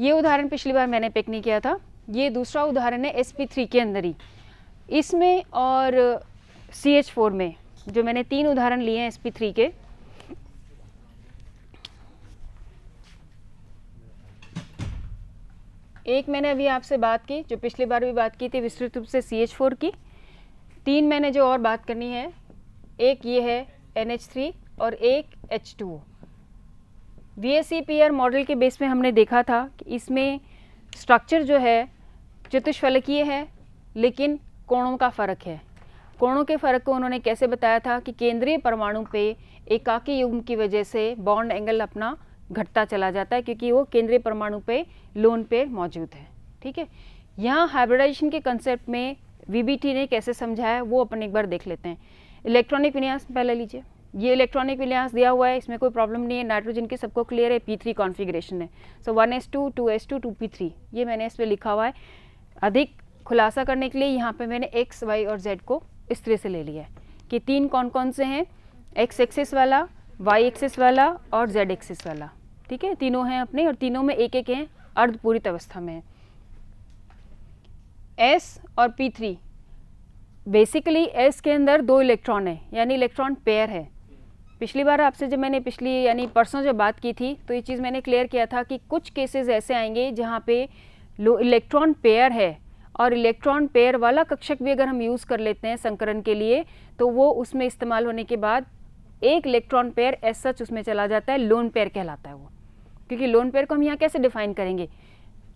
ये उदाहरण पिछली बार मैंने पिक नहीं किया था, ये दूसरा उदाहरण है sp3 के अंदर ही, इसमें और CH4 में, जो मैंने 3 उदाहरण लिए हैं sp3 के। एक मैंने अभी आपसे बात की, जो पिछली बार भी बात की थी विस्तृत रूप से CH4 की। 3 मैंने जो और बात करनी है, एक ये है NH3 और एक H2O। VSEPR मॉडल के बेस में हमने देखा था कि इसमें स्ट्रक्चर जो है चतुष्फलकीय है, लेकिन कोणों का फ़र्क है। कोणों के फ़र्क को उन्होंने कैसे बताया था कि केंद्रीय परमाणु पे एकाकी युग्म की वजह से बॉन्ड एंगल अपना घटता चला जाता है, क्योंकि वो केंद्रीय परमाणु पे लोन पेयर मौजूद है। ठीक है, यहाँ हाइब्रिडाइजेशन के कंसेप्ट में VBT ने कैसे समझाया वो अपन एक बार देख लेते हैं। इलेक्ट्रॉनिक विन्यास पहले लीजिए, ये इलेक्ट्रॉनिक विन्यास दिया हुआ है, इसमें कोई प्रॉब्लम नहीं है, नाइट्रोजन की सबको क्लियर है, P3 कॉन्फ़िगरेशन है। सो 1s2 2s2 2p3, ये मैंने इस पर लिखा हुआ है। अधिक खुलासा करने के लिए यहाँ पे मैंने x, y और z को इस तरह से ले लिया है कि 3 कौन कौन से हैं, x एक्सिस वाला, y एक्सिस वाला और z एक्सिस वाला। ठीक है, तीनों हैं अपने, और तीनों में एक एक हैं अर्धपूरित अवस्था में है। S और P3, बेसिकली S के अंदर 2 इलेक्ट्रॉन है, यानी इलेक्ट्रॉन पेयर है। पिछली बार आपसे जब मैंने यानी परसों जब बात की थी, तो ये चीज़ मैंने क्लियर किया था कि कुछ केसेस ऐसे आएंगे जहाँ पे इलेक्ट्रॉन पेयर है, और इलेक्ट्रॉन पेयर वाला कक्षक भी अगर हम यूज़ कर लेते हैं संकरण के लिए, तो वो उसमें इस्तेमाल होने के बाद एक इलेक्ट्रॉन पेयर एज सच उसमें चला जाता है, लोन पेयर कहलाता है वो। क्योंकि लोन पेयर को हम यहाँ कैसे डिफाइन करेंगे,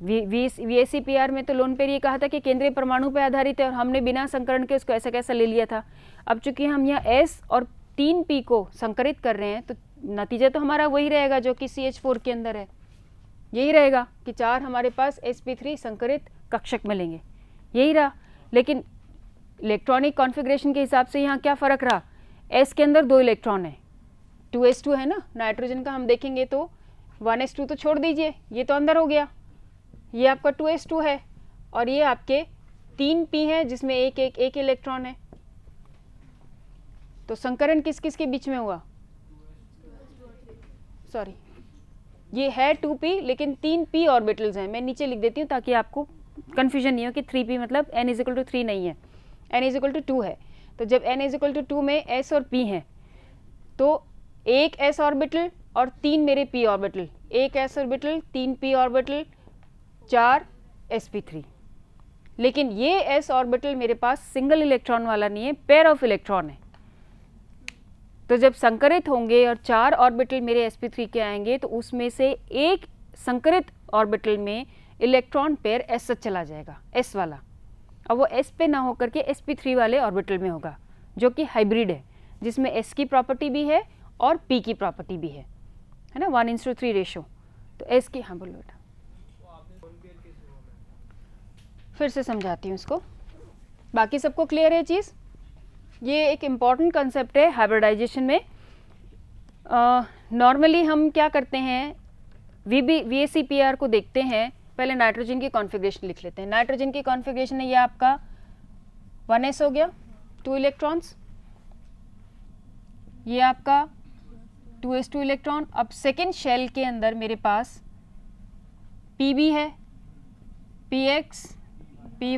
VSEPR में तो लोन पेयर ये कहा था कि केंद्रीय परमाणु पर आधारित है, और हमने बिना संकरण के उसको ऐसा कैसा ले लिया था। अब चूंकि हम यहाँ S और 3p को संकरित कर रहे हैं, तो नतीजा तो हमारा वही रहेगा जो कि CH4 के अंदर है, यही रहेगा कि 4 हमारे पास sp3 संकरित कक्षक मिलेंगे, यही रहा। लेकिन इलेक्ट्रॉनिक कॉन्फ़िगरेशन के हिसाब से यहाँ क्या फ़र्क रहा, S के अंदर 2 इलेक्ट्रॉन है, 2s2 है ना, नाइट्रोजन का हम देखेंगे तो 1s2 तो छोड़ दीजिए, ये तो अंदर हो गया, ये आपका 2s2 है, और ये आपके 3p है जिसमें एक इलेक्ट्रॉन है। तो संकरण किस किस के बीच में हुआ, सॉरी ये है 2p, लेकिन 3p ऑर्बिटल्स हैं। मैं नीचे लिख देती हूँ ताकि आपको कन्फ्यूजन नहीं हो कि 3p मतलब n=3 नहीं है, n=2 है। तो जब n=2 में s और p हैं, तो एक s ऑर्बिटल और 3 मेरे p ऑर्बिटल, एक s orbital 3 p orbital 4 sp3। लेकिन ये s ऑर्बिटल मेरे पास सिंगल इलेक्ट्रॉन वाला नहीं है, पेयर ऑफ इलेक्ट्रॉन है। तो जब संकरित होंगे और 4 ऑर्बिटल मेरे sp3 के आएंगे, तो उसमें से एक संकरित ऑर्बिटल में इलेक्ट्रॉन पेयर एस सच चला जाएगा, s वाला, और वो s पे ना होकर के sp3 वाले ऑर्बिटल में होगा, जो कि हाइब्रिड है, जिसमें s की प्रॉपर्टी भी है और p की प्रॉपर्टी भी है ना, 1:3 रेशो। तो s की, हाँ बोलो बेटा, फिर से समझाती हूँ इसको, बाकी सबको क्लियर है चीज़। ये एक इम्पॉर्टेंट कंसेप्ट है हाइब्रिडाइजेशन में। नॉर्मली हम क्या करते हैं, VSEPR को देखते हैं, पहले नाइट्रोजन की कॉन्फ़िगरेशन लिख लेते हैं। नाइट्रोजन की कॉन्फ़िगरेशन है, ये आपका 1s हो गया, 2 इलेक्ट्रॉन्स, ये आपका 2s2 इलेक्ट्रॉन। अब सेकेंड शेल के अंदर मेरे पास Pb है, Px, Py,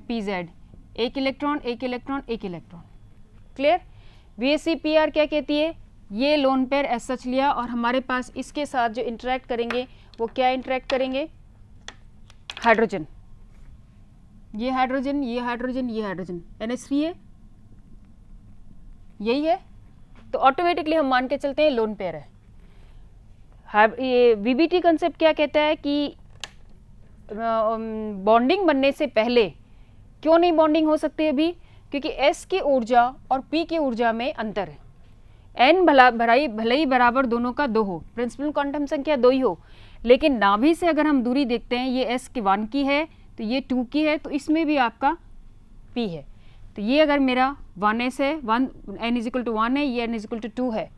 Pz, एक इलेक्ट्रॉन एक इलेक्ट्रॉन एक इलेक्ट्रॉन। क्लियर। VSEPR क्या कहती है, ये लोन पेयर एज सच लिया, और हमारे पास इसके साथ जो इंटरेक्ट करेंगे वो क्या इंटरेक्ट करेंगे, हाइड्रोजन, ये हाइड्रोजन ये हाइड्रोजन ये हाइड्रोजन, NH3 है, यही है। तो ऑटोमेटिकली हम मान के चलते हैं लोन पेयर है। ये VBT कंसेप्ट क्या कहता है कि बॉन्डिंग बनने से पहले क्यों नहीं बॉन्डिंग हो सकती अभी, क्योंकि S की ऊर्जा और P की ऊर्जा में अंतर है। N भले ही बराबर दोनों का 2 हो, प्रिंसिपल क्वांटम संख्या 2 ही हो, लेकिन नाभि से अगर हम दूरी देखते हैं, ये S की 1 की है तो ये 2 की है, तो इसमें भी आपका P है। तो ये अगर मेरा 1s है, n=1 है, ये n=2 है,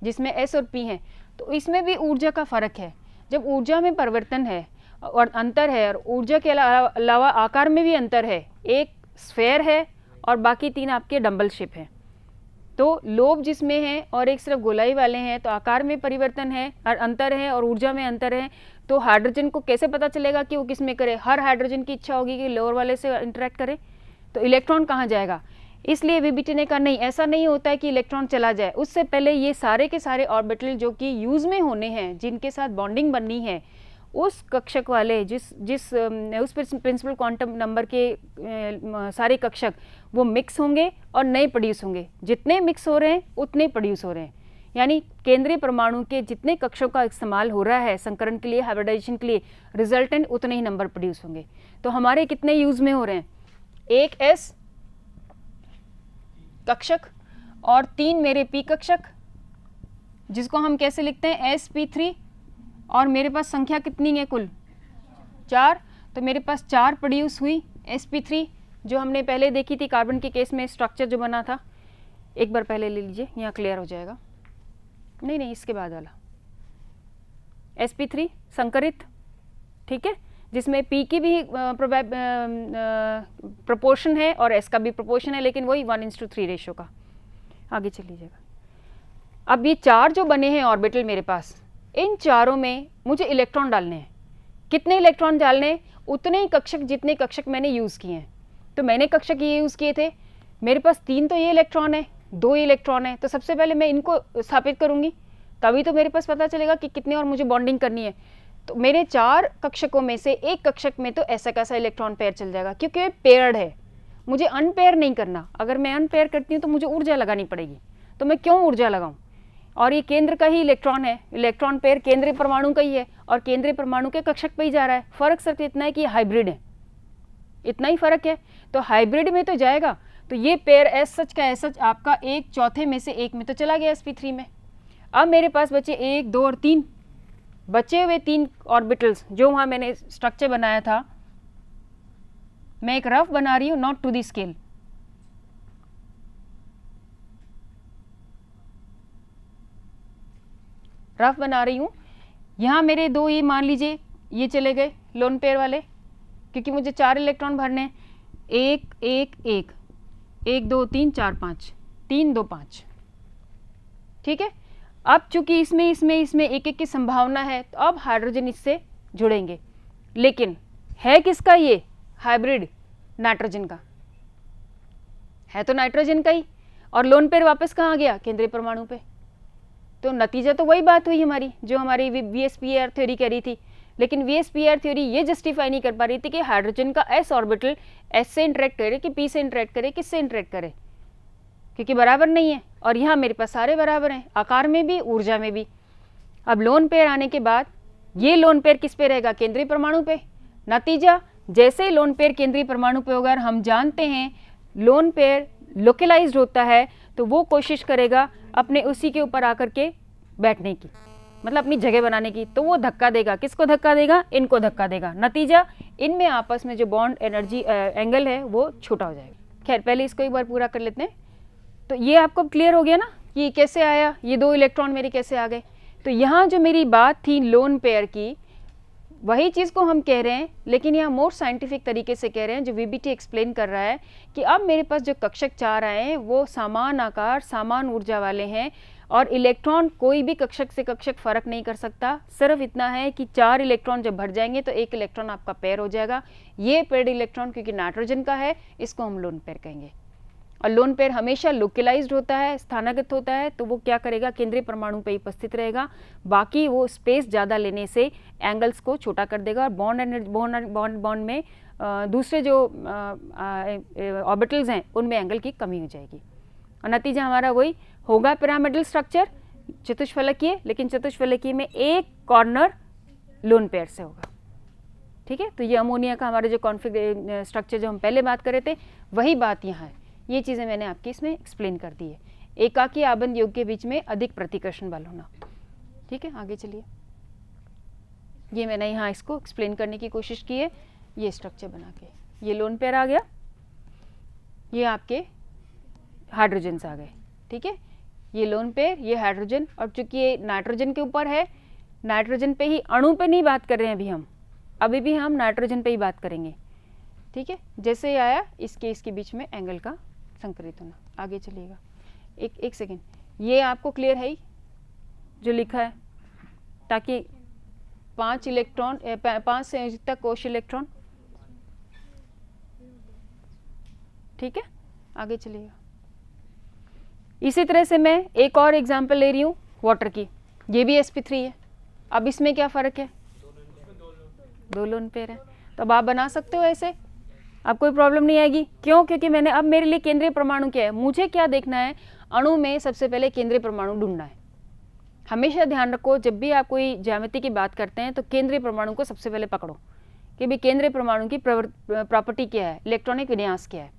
जिसमें S और P है, तो इसमें भी ऊर्जा का फ़र्क है। जब ऊर्जा में परिवर्तन है और अंतर है, और ऊर्जा के अलावा आकार में भी अंतर है, एक स्फेयर है और बाकी 3 आपके डंबल शेप हैं, तो लोब जिसमें है और एक सिर्फ गोलाई वाले हैं, तो आकार में परिवर्तन है और अंतर है और ऊर्जा में अंतर है, तो हाइड्रोजन को कैसे पता चलेगा कि वो किस में करे? हर हाइड्रोजन की इच्छा होगी कि लोअर वाले से इंटरेक्ट करे, तो इलेक्ट्रॉन कहाँ जाएगा? इसलिए वीबीटी ने कहा नहीं, ऐसा नहीं होता है कि इलेक्ट्रॉन चला जाए, उससे पहले ये सारे के सारे ऑर्बिटल जो कि यूज़ में होने हैं, जिनके साथ बॉन्डिंग बननी है, उस कक्षक वाले उस प्रिंसिपल क्वांटम नंबर के सारे कक्षक वो मिक्स होंगे और नए प्रोड्यूस होंगे। जितने मिक्स हो रहे हैं उतने प्रोड्यूस हो रहे हैं, यानी केंद्रीय परमाणु के जितने कक्षों का इस्तेमाल हो रहा है संकरण के लिए, हाइब्रिडाइजेशन के लिए, रिजल्टेंट उतने ही नंबर प्रोड्यूस होंगे। तो हमारे कितने यूज़ में हो रहे हैं? एक s कक्षक और 3 मेरे p कक्षक, जिसको हम कैसे लिखते हैं? sp3, और मेरे पास संख्या कितनी है कुल? 4। तो मेरे पास 4 प्रोड्यूस हुई sp3, जो हमने पहले देखी थी कार्बन के केस में स्ट्रक्चर जो बना था। एक बार पहले ले लीजिए, यहाँ क्लियर हो जाएगा। नहीं, इसके बाद वाला sp3 संकरित, ठीक है, जिसमें p की भी प्रोपोर्शन है और s का भी प्रोपोर्शन है, लेकिन वही 1:3 रेशो का। आगे चल लीजिएगा। अब ये 4 जो बने हैं ऑर्बिटल मेरे पास, इन चारों में मुझे इलेक्ट्रॉन डालने हैं। कितने इलेक्ट्रॉन डालने? उतने ही कक्षक जितने कक्षक मैंने यूज़ किए हैं। तो मैंने कक्षक ये यूज़ किए थे, मेरे पास 3 तो ये इलेक्ट्रॉन है, 2 इलेक्ट्रॉन है, तो सबसे पहले मैं इनको स्थापित करूँगी, तभी तो मेरे पास पता चलेगा कि कितने और मुझे बॉन्डिंग करनी है। तो मेरे 4 कक्षकों में से एक कक्षक में तो ऐसा कैसा इलेक्ट्रॉन पेयर चल जाएगा, क्योंकि ये पेयर्ड है। मुझे अनपेयर नहीं करना। अगर मैं अनपेयर करती हूँ तो मुझे ऊर्जा लगानी पड़ेगी, तो मैं क्यों ऊर्जा लगाऊँ? और ये केंद्र का ही इलेक्ट्रॉन है, इलेक्ट्रॉन पेयर केंद्रीय परमाणु का ही है और केंद्रीय परमाणु के कक्षक पे ही जा रहा है। फर्क सिर्फ इतना है कि हाइब्रिड है, इतना ही फर्क है। तो हाइब्रिड में तो जाएगा, तो ये पेयर एस सच का एस सच आपका 1/4 में से 1 में तो चला गया sp3 में। अब मेरे पास बचे 1, 2 और 3, बचे हुए 3 ऑर्बिटल्स जो वहाँ मैंने स्ट्रक्चर बनाया था। मैं एक रफ बना रही हूँ, not to the scale. Rough बना रही हूँ। यहाँ मेरे 2 ये मान लीजिए ये चले गए लोन पेयर वाले, क्योंकि मुझे 4 इलेक्ट्रॉन भरने हैं। 1 1 1 1 2 3 4 5 3 2 5, ठीक है। अब चूंकि इसमें एक एक की संभावना है, तो अब हाइड्रोजन इससे जुड़ेंगे, लेकिन है किसका ये हाइब्रिड? नाइट्रोजन का है, तो नाइट्रोजन का ही। और लोन पेयर वापस कहाँ गया? केंद्रीय परमाणु पे। तो नतीजा तो वही बात हुई हमारी जो हमारी VSPAR थ्योरी कह रही थी, लेकिन VSPAR थ्योरी ये जस्टिफाई नहीं कर पा रही थी कि हाइड्रोजन का s ऑर्बिटल s से इंटरेक्ट करे कि p से इंटरेक्ट करे, किससे इंटरेक्ट करे, क्योंकि बराबर नहीं है। और यहाँ मेरे पास सारे बराबर हैं, आकार में भी, ऊर्जा में भी। अब लोन पेयर आने के बाद ये लोन पेयर किस पे रहेगा? केंद्रीय परमाणु पे। नतीजा, जैसे ही लोन पेयर केंद्रीय परमाणु पे होगा, हम जानते हैं लोन पेयर लोकलाइज्ड होता है, तो वो कोशिश करेगा अपने उसी के ऊपर आकर के बैठने की, मतलब अपनी जगह बनाने की। तो वो धक्का देगा, किसको धक्का देगा? इनको धक्का देगा। नतीजा, इनमें आपस में जो बॉन्ड एनर्जी एंगल है वो छोटा हो जाएगा। खैर, पहले इसको एक बार पूरा कर लेते हैं। तो ये आपको क्लियर हो गया ना कि कैसे आया, ये 2 इलेक्ट्रॉन मेरे कैसे आ गए। तो यहाँ जो मेरी बात थी लोन पेयर की, वही चीज़ को हम कह रहे हैं, लेकिन यहाँ मोर साइंटिफिक तरीके से कह रहे हैं, जो VBT एक्सप्लेन कर रहा है कि अब मेरे पास जो कक्षक 4 आए हैं वो समान आकार, समान ऊर्जा वाले हैं, और इलेक्ट्रॉन कोई भी कक्षक से कक्षक फर्क नहीं कर सकता। सिर्फ इतना है कि 4 इलेक्ट्रॉन जब भर जाएंगे तो 1 इलेक्ट्रॉन आपका पेयर हो जाएगा। ये पेयर्ड इलेक्ट्रॉन क्योंकि नाइट्रोजन का है, इसको हम लोन पेयर कहेंगे। और लोन पेयर हमेशा लोकलाइज्ड होता है, स्थानागत होता है, तो वो क्या करेगा? केंद्रीय परमाणु पे ही उपस्थित रहेगा। बाकी वो स्पेस ज़्यादा लेने से एंगल्स को छोटा कर देगा और बॉन्ड में दूसरे जो ऑर्बिटल्स हैं उनमें एंगल की कमी हो जाएगी। और नतीजा हमारा वही होगा, पिरामिडल स्ट्रक्चर चतुष्फलकीय, लेकिन चतुष्फलकीय में एक कॉर्नर लोन पेयर से होगा, ठीक है। तो ये अमोनिया का हमारा जो कॉन्फिगर स्ट्रक्चर जो हम पहले बात कर रहे थे, वही बात यहाँ है। ये चीज़ें मैंने आपकी इसमें एक्सप्लेन कर दी है। एकाकी आबंध योग के बीच में अधिक प्रतिकर्षण बल होना, ठीक है। आगे चलिए, ये मैंने यहाँ इसको एक्सप्लेन करने की कोशिश की है, ये स्ट्रक्चर बना के। ये लोन पेयर आ गया, ये आपके हाइड्रोजन्स आ गए, ठीक है। ये लोन पेयर, ये हाइड्रोजन, और चूंकि ये नाइट्रोजन के ऊपर है, नाइट्रोजन पे ही, अणु पे नहीं बात कर रहे हैं अभी हम, अभी भी हम नाइट्रोजन पे ही बात करेंगे, ठीक है। जैसे ही आया इसके बीच में एंगल का संकरित होना। आगे चलिएगा, एक सेकेंड, ये आपको क्लियर है ही जो लिखा है, ताकि 5 इलेक्ट्रॉन 5 संयोजकता कोश इलेक्ट्रॉन। ठीक है, आगे चलिएगा। इसी तरह से मैं एक और एग्जांपल ले रही हूँ वाटर की, ये भी sp3 है। अब इसमें क्या फ़र्क है, 2 लोन पेयर है, तो अब आप बना सकते हो ऐसे, अब कोई प्रॉब्लम नहीं आएगी। क्यों? क्योंकि मैंने अब मेरे लिए केंद्रीय परमाणु क्या है, मुझे क्या देखना है, अणु में सबसे पहले केंद्रीय परमाणु ढूंढना है। हमेशा ध्यान रखो, जब भी आप कोई ज्यामिति की बात करते हैं तो केंद्रीय परमाणु को सबसे पहले पकड़ो कि भाई केंद्रीय परमाणु की प्रॉपर्टी क्या है, इलेक्ट्रॉनिक विन्यास क्या है।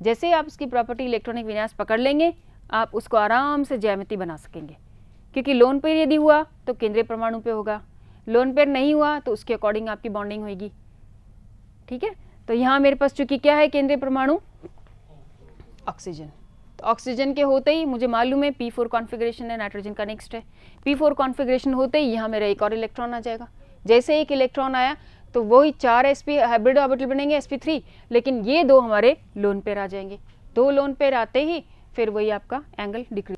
जैसे ही आप उसकी प्रॉपर्टी इलेक्ट्रॉनिक विन्यास पकड़ लेंगे, आप उसको आराम से ज्यामिति बना सकेंगे। क्योंकि लोन पेयर यदि हुआ तो केंद्रीय परमाणु पे होगा, लोन पेयर नहीं हुआ तो उसके अकॉर्डिंग आपकी बॉन्डिंग होगी। ठीक है, तो यहाँ मेरे पास चूंकि क्या है केंद्रीय परमाणु, ऑक्सीजन, तो ऑक्सीजन के होते ही मुझे मालूम है P4 कॉन्फ़िगरेशन है, नाइट्रोजन का नेक्स्ट है। P4 कॉन्फ़िगरेशन होते ही यहाँ मेरा एक और इलेक्ट्रॉन आ जाएगा। जैसे एक इलेक्ट्रॉन आया तो वही 4 sp हाइब्रिड ऑर्बिटल बनेंगे sp3, लेकिन ये 2 हमारे लोन पेयर आ जाएंगे। 2 लोन पेयर आते ही फिर वही आपका एंगल डिक्रीज।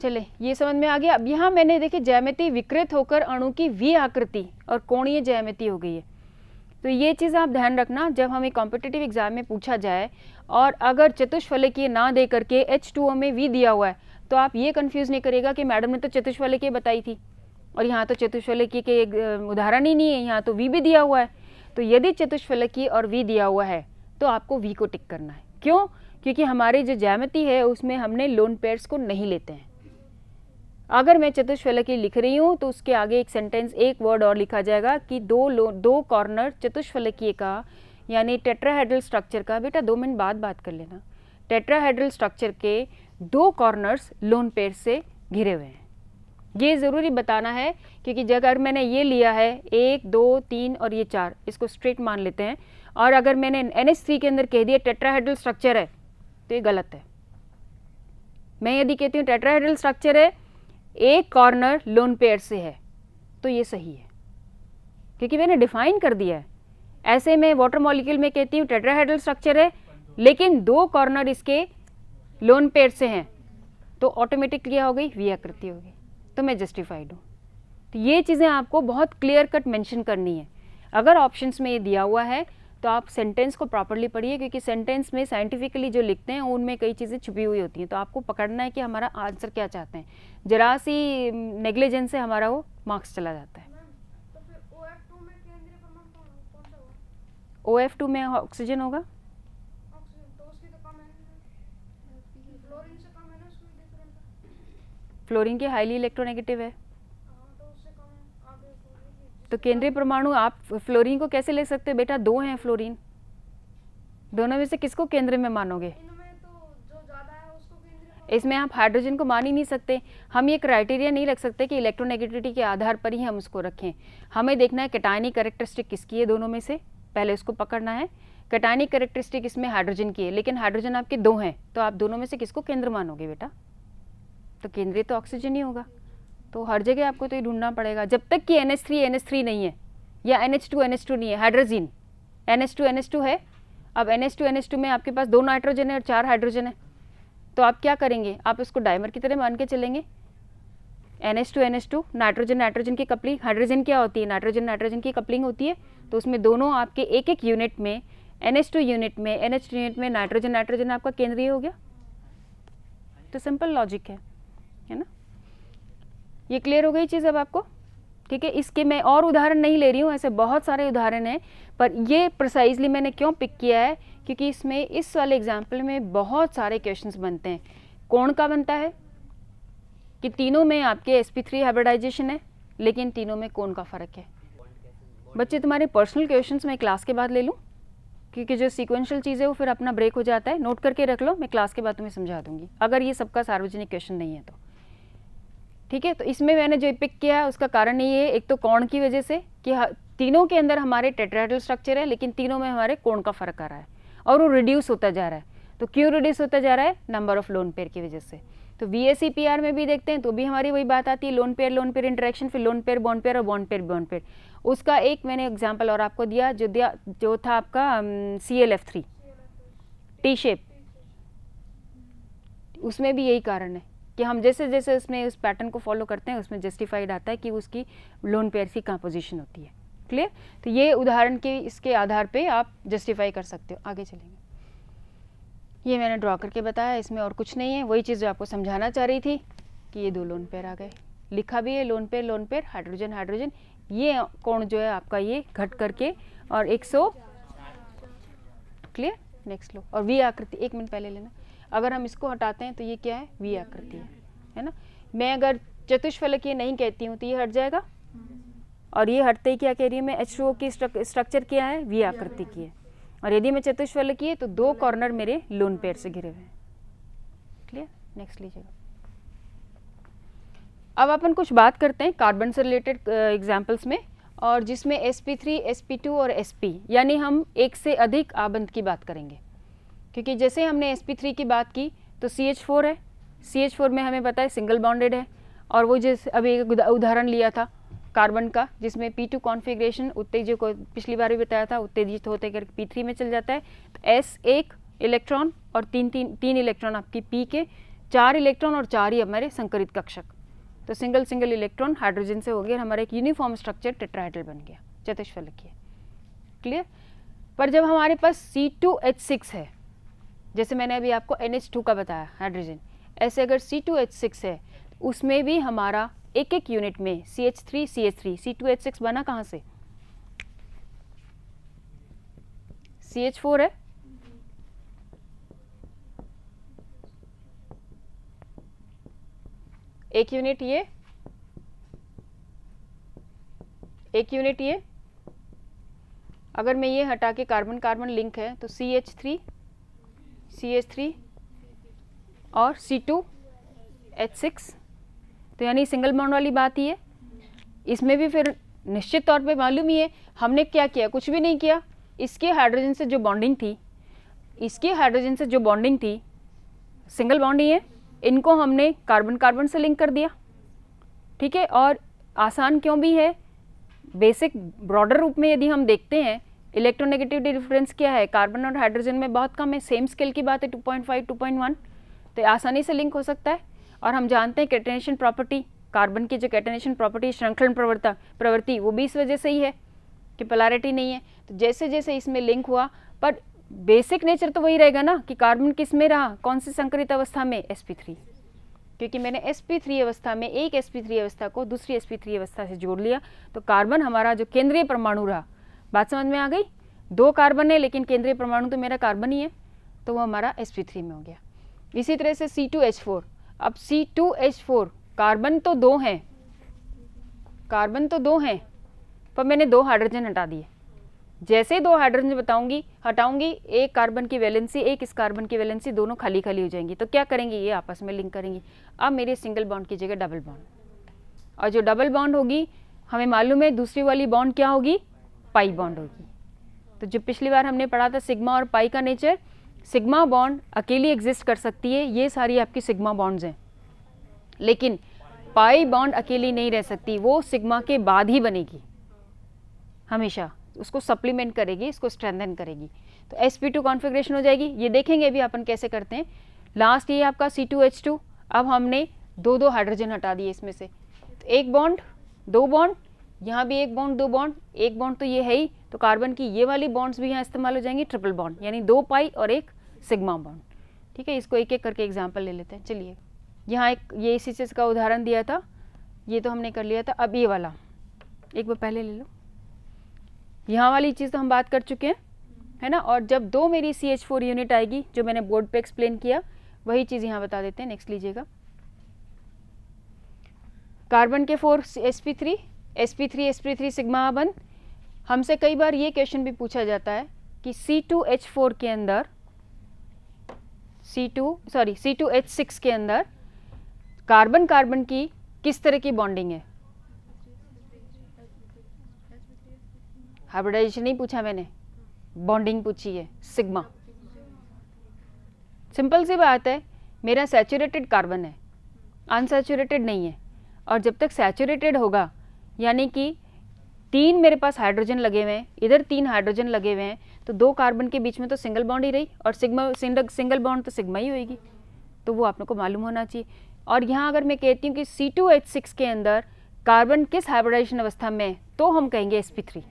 चले, ये समझ में आ गया। अब यहाँ मैंने देखिए ज्यामिति विकृत होकर अणु की V आकृति और कोणीय ज्यामिति हो गई है। तो ये चीज़ आप ध्यान रखना, जब हमें कॉम्पिटिटिव एग्जाम में पूछा जाए और अगर चतुष्फलकीय ना दे करके H2O में V दिया हुआ है तो आप ये कंफ्यूज नहीं करेगा कि मैडम ने तो चतुष्फलकीय बताई थी और यहाँ तो चतुष्फलकीय के उदाहरण ही नहीं है, यहाँ तो V भी दिया हुआ है। तो यदि चतुष्फलकीय और V दिया हुआ है तो आपको V को टिक करना है। क्यों? क्योंकि हमारी जो ज्यामिति है उसमें हमने लोन पेयर्स को नहीं लेते हैं। अगर मैं चतुष्फलकीय लिख रही हूँ तो उसके आगे एक सेंटेंस, एक वर्ड और लिखा जाएगा कि 2 कॉर्नर चतुष्फलकीय का यानी टेट्राहेड्रल स्ट्रक्चर का, बेटा 2 मिनट बाद बात कर लेना, टेट्राहेड्रल स्ट्रक्चर के 2 कॉर्नर्स लोन पेयर से घिरे हुए हैं। ये ज़रूरी बताना है क्योंकि अगर मैंने ये लिया है 1 2 3 और ये 4, इसको स्ट्रेट मान लेते हैं, और अगर मैंने NH3 के अंदर कह दिया टेट्राहेड्रल स्ट्रक्चर है तो ये गलत है। मैं यदि कहती हूँ टेट्राहेड्रल स्ट्रक्चर है, एक कॉर्नर लोन पेयर से है, तो ये सही है क्योंकि मैंने डिफाइन कर दिया है। ऐसे में वाटर मॉलिक्यूल में कहती हूँ टेट्राहेड्रल स्ट्रक्चर है लेकिन 2 कॉर्नर इसके लोन पेयर से हैं, तो ऑटोमेटिक क्या हो गई, V आकृति हो गई, तो मैं जस्टिफाइड हूँ। तो ये चीज़ें आपको बहुत क्लियर कट मेंशन करनी है। अगर ऑप्शंस में ये दिया हुआ है तो आप सेंटेंस को प्रॉपरली पढ़िए, क्योंकि सेंटेंस में साइंटिफिकली जो लिखते हैं उनमें कई चीज़ें छुपी हुई होती हैं, तो आपको पकड़ना है कि हमारा आंसर क्या चाहते हैं। जरा सी नेग्लिजेंस से हमारा वो मार्क्स चला जाता है। तो फिर OF2 में केंद्रीय परमाणु कौन सा होगा? OF2 में ऑक्सीजन होगा। ऑक्सीजन, तो उसकी तो कम है, फ्लोरीन से कम है ना उसमें डिफरेंट। फ्लोरीन की हाईली इलेक्ट्रोनेगेटिव है, तो उससे कम है आगे फ्लोरीन। तो केंद्रीय परमाणु आप फ्लोरीन को कैसे ले सकते हो बेटा, 2 हैं फ्लोरीन, दोनों में से किसको केंद्र में मानोगे? इनमें तो जो ज्यादा है उसको केंद्रीय। इसमें आप हाइड्रोजन को मान ही नहीं सकते। हम ये क्राइटेरिया नहीं रख सकते कि इलेक्ट्रोनेगेटिविटी के आधार पर ही हम उसको रखें। हमें देखना है कैटायनिक कैरेक्टरिस्टिक किसकी है, दोनों में से पहले उसको पकड़ना है। कैटायनिक कैरेक्टरिस्टिक इसमें हाइड्रोजन की है, लेकिन हाइड्रोजन आपके 2 हैं, तो आप दोनों में से किसको केंद्र मानोगे बेटा? तो केंद्रीय तो ऑक्सीजन ही होगा। तो हर जगह आपको तो ये ढूंढना पड़ेगा, जब तक कि NH3 नहीं है या NH2 नहीं है, हाइड्रोजन NH2 है। अब NH2 में आपके पास 2 नाइट्रोजन है और 4 हाइड्रोजन है, तो आप क्या करेंगे, आप इसको डाइमर की तरह मान के चलेंगे। NH2 नाइट्रोजन की कपलिंग, हाइड्रोजन क्या होती है, नाइट्रोजन की कपलिंग होती है, तो उसमें दोनों आपके एक यूनिट में, NH2 यूनिट में, NH2 यूनिट में नाइट्रोजन आपका केंद्रीय हो गया। तो सिंपल लॉजिक है ना। ये क्लियर हो गई चीज़ अब आपको? ठीक है, इसके मैं और उदाहरण नहीं ले रही हूँ, ऐसे बहुत सारे उदाहरण हैं, पर ये प्रिसाइजली मैंने क्यों पिक किया है क्योंकि इसमें इस वाले एग्जाम्पल में बहुत सारे क्वेश्चंस बनते हैं। कोण का बनता है कि तीनों में आपके sp3 हाइब्रिडाइजेशन है, लेकिन तीनों में कोण का फ़र्क है। बच्चे तुम्हारे पर्सनल क्वेश्चंस मैं क्लास के बाद ले लूँ, क्योंकि जो सीक्वेंशियल चीज़ है वो फिर अपना ब्रेक हो जाता है। नोट करके रख लो, मैं क्लास के बाद तुम्हें समझा दूंगी, अगर ये सबका सार्वजनिक क्वेश्चन नहीं है तो। ठीक है, तो इसमें मैंने जो पिक किया है उसका कारण ये है, एक तो कोण की वजह से कि तीनों के अंदर हमारे टेट्राहेड्रल स्ट्रक्चर है, लेकिन तीनों में हमारे कोण का फ़र्क आ रहा है और वो रिड्यूस होता जा रहा है। तो क्यों रिड्यूस होता जा रहा है? नंबर ऑफ लोन पेयर की वजह से। तो VSEPR में भी देखते हैं तो भी हमारी वही बात आती है, लोन पेयर इंटरेक्शन, फिर लोन पेयर बॉन्ड पेयर और बॉन्ड पेयर। उसका एक मैंने एग्जाम्पल और आपको दिया, जो था आपका ClF3 टी शेप, उसमें भी यही कारण है कि हम जैसे जैसे उसमें उस पैटर्न को फॉलो करते हैं उसमें जस्टिफाइड आता है कि उसकी लोन पेयर की कहाँ पोजीशन होती है। क्लियर? तो ये उदाहरण के इसके आधार पे आप जस्टिफाई कर सकते हो। आगे चलेंगे। ये मैंने ड्रॉ करके बताया, इसमें और कुछ नहीं है, वही चीज़ जो आपको समझाना चाह रही थी कि ये 2 लोन पेयर आ गए, लिखा भी है लोन पेयर हाइड्रोजन हाइड्रोजन। ये कोण जो है आपका ये घट करके और 100। क्लियर? नेक्स्ट लो। और वी आकृति, 1 मिनट पहले लेना, अगर हम इसको हटाते हैं तो ये क्या है, वी आकृति है ना। मैं अगर चतुष्फलकीय नहीं कहती हूँ तो ये हट जाएगा, और ये हटते ही क्या कह रही है मैं, H2O की स्ट्रक्चर क्या है, वी आकृति की है। और यदि मैं चतुष्फलकीय तो 2 कॉर्नर मेरे लोन पेयर से घिरे हुए हैं। क्लियर? नेक्स्ट लीजिएगा। अब अपन कुछ बात करते हैं कार्बन से रिलेटेड एग्जाम्पल्स में, और जिसमें sp3, sp2 और sp यानी हम एक से अधिक आबंध की बात करेंगे। क्योंकि जैसे हमने sp3 की बात की तो CH4 है, CH4 में हमें पता है सिंगल बॉन्डेड है, और वो जिस अभी एक उदाहरण लिया था कार्बन का जिसमें P2 कॉन्फ़िगरेशन उत्तेजित को पिछली बार भी बताया था, उत्तेजित होते करके P3 में चल जाता है। तो S 1 इलेक्ट्रॉन और 3 इलेक्ट्रॉन आपकी P के, 4 इलेक्ट्रॉन और 4 ही हमारे संकरित कक्षक। तो सिंगल इलेक्ट्रॉन हाइड्रोजन से हो गया, हमारा एक यूनिफॉर्म स्ट्रक्चर टेट्राहेड्रल बन गया, चतुष्फलकीय। क्लियर? पर जब हमारे पास C2H6 है, जैसे मैंने अभी आपको NH2 का बताया हाइड्रोजन, ऐसे अगर C2H6 है उसमें भी हमारा एक एक यूनिट में CH3 CH3 C2H6 बना कहाँ से, CH4 है, एक यूनिट ये, एक यूनिट ये। अगर मैं ये हटा के कार्बन कार्बन लिंक है तो CH3 और C2H6, तो यानी सिंगल बॉन्ड वाली बात ही है। इसमें भी फिर निश्चित तौर पे मालूम ही है हमने क्या किया, कुछ भी नहीं किया। इसके हाइड्रोजन से जो बॉन्डिंग थी, इसके हाइड्रोजन से जो बॉन्डिंग थी सिंगल बॉन्ड ही है, इनको हमने कार्बन कार्बन से लिंक कर दिया। ठीक है, और आसान क्यों भी है, बेसिक ब्रॉडर रूप में यदि हम देखते हैं इलेक्ट्रोनेगेटिविटी डिफरेंस क्या है, कार्बन और हाइड्रोजन में बहुत कम है, सेम स्केल की बात है 2.5 2.1, तो आसानी से लिंक हो सकता है। और हम जानते हैं कैटेनेशन प्रॉपर्टी, कार्बन की जो कैटेनेशन प्रॉपर्टी श्रृंखलन प्रवृत्ति वो भी इस वजह से ही है कि पोलैरिटी नहीं है। तो जैसे जैसे इसमें लिंक हुआ, पर बेसिक नेचर तो वही रहेगा ना कि कार्बन किस में रहा, कौन सी संकरित अवस्था में, sp3, क्योंकि मैंने sp3 अवस्था में एक sp3 अवस्था को दूसरी sp3 अवस्था से जोड़ लिया, तो कार्बन हमारा जो केंद्रीय परमाणु रहा, बात समझ में आ गई, 2 कार्बन है लेकिन केंद्रीय परमाणु तो मेरा कार्बन ही है, तो वो हमारा sp3 में हो गया। इसी तरह से C2H4, अब C2H4 कार्बन तो 2 हैं, कार्बन तो 2 हैं, पर मैंने 2 हाइड्रोजन हटा दिए। जैसे 2 हाइड्रोजन बताऊंगी हटाऊंगी, एक कार्बन की वैलेंसी एक इस कार्बन की वैलेंसी दोनों खाली खाली हो जाएंगी, तो क्या करेंगी, ये आपस में लिंक करेंगी। अब मेरे सिंगल बॉन्ड की जगह डबल बॉन्ड, और जो डबल बॉन्ड होगी हमें मालूम है दूसरी वाली बॉन्ड क्या होगी, पाई बॉन्ड होगी। तो जो पिछली बार हमने पढ़ा था सिग्मा और पाई का नेचर, सिग्मा बॉन्ड अकेली एग्जिस्ट कर सकती है, ये सारी आपकी सिग्मा बॉन्ड्स हैं, लेकिन पाई बॉन्ड अकेली नहीं रह सकती, वो सिग्मा के बाद ही बनेगी, हमेशा उसको सप्लीमेंट करेगी, इसको स्ट्रेंथन करेगी। तो sp2 कॉन्फ़िगरेशन हो जाएगी। ये देखेंगे अभी अपन कैसे करते हैं। लास्ट ये आपका C2H2, अब हमने 2 हाइड्रोजन हटा दिए इसमें से, तो 1 बॉन्ड 2 बॉन्ड, यहाँ भी 1 बॉन्ड 2 बॉन्ड, 1 बॉन्ड तो ये है ही, तो कार्बन की ये वाली बॉन्ड्स भी यहाँ इस्तेमाल हो जाएंगी, ट्रिपल बॉन्ड, यानी 2 पाई और 1 सिग्मा बॉन्ड। ठीक है, इसको एक एक करके एग्जाम्पल ले लेते हैं। चलिए, यहाँ एक ये इसी चीज़ का उदाहरण दिया था, ये तो हमने कर लिया था। अब ये वाला एक बार पहले ले लो, यहाँ वाली चीज़ तो हम बात कर चुके हैं, है ना। और जब 2 मेरी CH4 यूनिट आएगी, जो मैंने बोर्ड पे एक्सप्लेन किया, वही चीज़ यहाँ बता देते हैं। नेक्स्ट लीजिएगा, कार्बन के 4 sp3 सिग्मा बंद। हमसे कई बार ये क्वेश्चन भी पूछा जाता है कि C2H4 के अंदर C2H6 के अंदर कार्बन कार्बन की किस तरह की बॉन्डिंग है। हाइब्रिडाइजेशन नहीं पूछा मैंने, बॉन्डिंग पूछी है, सिग्मा। सिंपल सी बात है, मेरा सैचुरेटेड कार्बन है, अनसैचुरेटेड नहीं है, और जब तक सैचुरेटेड होगा, यानी कि 3 मेरे पास हाइड्रोजन लगे हुए हैं, इधर 3 हाइड्रोजन लगे हुए हैं, तो 2 कार्बन के बीच में तो सिंगल बॉन्ड ही रही, और सिंगल बॉन्ड तो सिग्मा ही होगी, तो वो आप लोग को मालूम होना चाहिए। और यहाँ अगर मैं कहती हूँ कि C2H6 के अंदर कार्बन किस हाइब्रिडाइजेशन अवस्था में, तो हम कहेंगे sp3।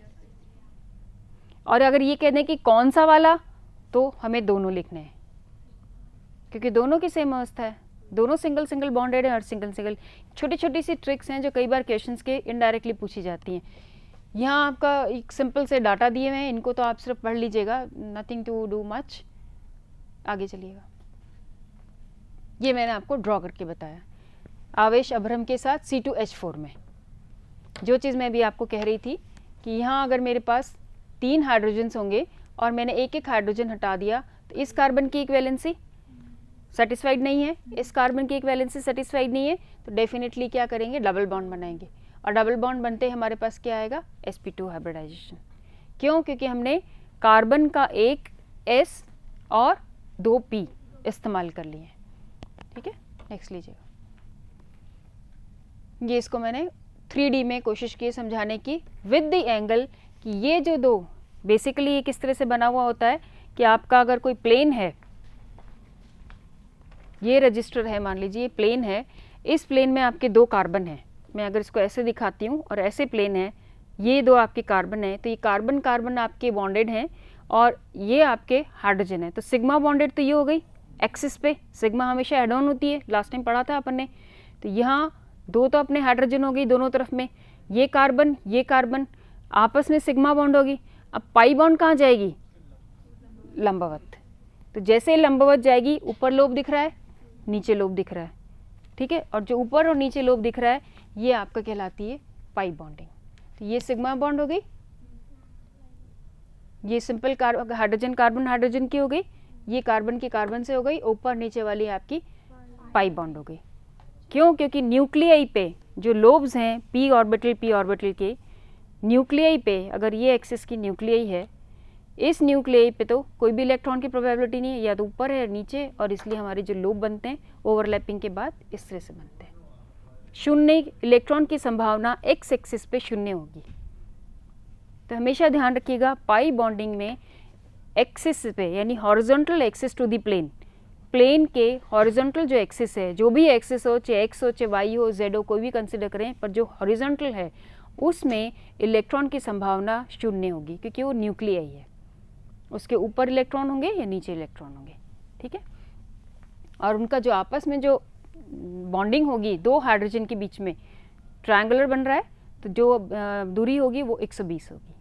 और अगर ये कह दें कि कौन सा वाला, तो हमें दोनों लिखने हैं, क्योंकि दोनों की सेम अवस्था है, दोनों सिंगल सिंगल बॉन्डेड है और सिंगल सिंगल। छोटी छोटी सी ट्रिक्स हैं जो कई बार क्वेश्चंस के इनडायरेक्टली पूछी जाती हैं। यहाँ आपका एक सिंपल से डाटा दिए हुए हैं, इनको तो आप सिर्फ पढ़ लीजिएगा, नथिंग टू डू मच। आगे चलिएगा, ये मैंने आपको ड्रॉ करके बताया आवेश अभ्रम के साथ C2H4 में। जो चीज़ मैं भी आपको कह रही थी कि यहाँ अगर मेरे पास 3 हाइड्रोजन्स होंगे और मैंने एक एक हाइड्रोजन हटा दिया, तो इस कार्बन की इक्विवेलेंसी सेटिस्फाइड नहीं है, इस कार्बन की इक्विवेलेंसी सेटिस्फाइड नहीं है, तो डेफिनेटली क्या करेंगे, डबल बॉन्ड बनाएंगे। और डबल बॉन्ड बनते ही हमारे पास क्या आएगा, sp2 हाइब्रिडाइजेशन। क्यों? क्योंकि हमने कार्बन का एक S और 2 P इस्तेमाल कर लिए हैं। ठीक है, नेक्स्ट लीजिएगा। ये इसको मैंने 3D में कोशिश की समझाने की विद द एंगल कि ये जो दो बेसिकली ये किस तरह से बना हुआ होता है कि आपका अगर कोई प्लेन है, ये रजिस्टर है, मान लीजिए ये प्लेन है, इस प्लेन में आपके 2 कार्बन हैं। मैं अगर इसको ऐसे दिखाती हूँ और ऐसे प्लेन है, ये 2 आपके कार्बन हैं, तो ये कार्बन कार्बन आपके बॉन्डेड हैं और ये आपके हाइड्रोजन है। तो सिग्मा बॉन्डेड तो ये हो गई एक्सिस पे, सिग्मा हमेशा एड ऑन होती है, लास्ट टाइम पढ़ा था अपन ने। तो यहाँ 2 तो अपने हाइड्रोजन हो गई दोनों तरफ में, ये कार्बन आपस में सिग्मा बॉन्ड होगी। अब पाई बॉन्ड कहाँ जाएगी, लंबवत। तो जैसे लंबवत जाएगी, ऊपर लोब दिख रहा है, नीचे लोब दिख रहा है। ठीक है, और जो ऊपर और नीचे लोब दिख रहा है, ये आपका कहलाती है पाई बॉन्डिंग। तो ये सिग्मा बॉन्ड हो गई, ये सिंपल हाइड्रोजन कार्बन हाइड्रोजन की हो गई, ये कार्बन की कार्बन से हो गई, ऊपर नीचे वाली आपकी पाई बॉन्ड हो गई। क्यों? क्योंकि न्यूक्लियाई पे जो लोब्स हैं p ऑर्बिटल के न्यूक्लियाई पे, अगर ये एक्सिस की न्यूक्लियाई है, इस न्यूक्लियाई पे तो कोई भी इलेक्ट्रॉन की प्रोबेबिलिटी नहीं है, या तो ऊपर है या नीचे, और इसलिए हमारे जो लोब बनते हैं ओवरलैपिंग के बाद इस तरह से बनते हैं। शून्य इलेक्ट्रॉन की संभावना एक्स एक्सिस पे शून्य होगी। तो हमेशा ध्यान रखिएगा, पाई बॉन्डिंग में एक्सिस पे यानी horizontal axis to the plane के हॉरिजॉन्टल जो एक्सिस है, जो भी एक्सिस हो, चाहे एक्स हो, चाहे वाई हो, जेड हो, कोई भी कंसिडर करें, पर जो हॉरिजॉन्टल है उसमें इलेक्ट्रॉन की संभावना शून्य होगी, क्योंकि वो न्यूक्लियाई है। उसके ऊपर इलेक्ट्रॉन होंगे या नीचे इलेक्ट्रॉन होंगे। ठीक है, और उनका जो आपस में जो बॉन्डिंग होगी 2 हाइड्रोजन के बीच में, ट्रायंगुलर बन रहा है, तो जो दूरी होगी वो 120 होगी।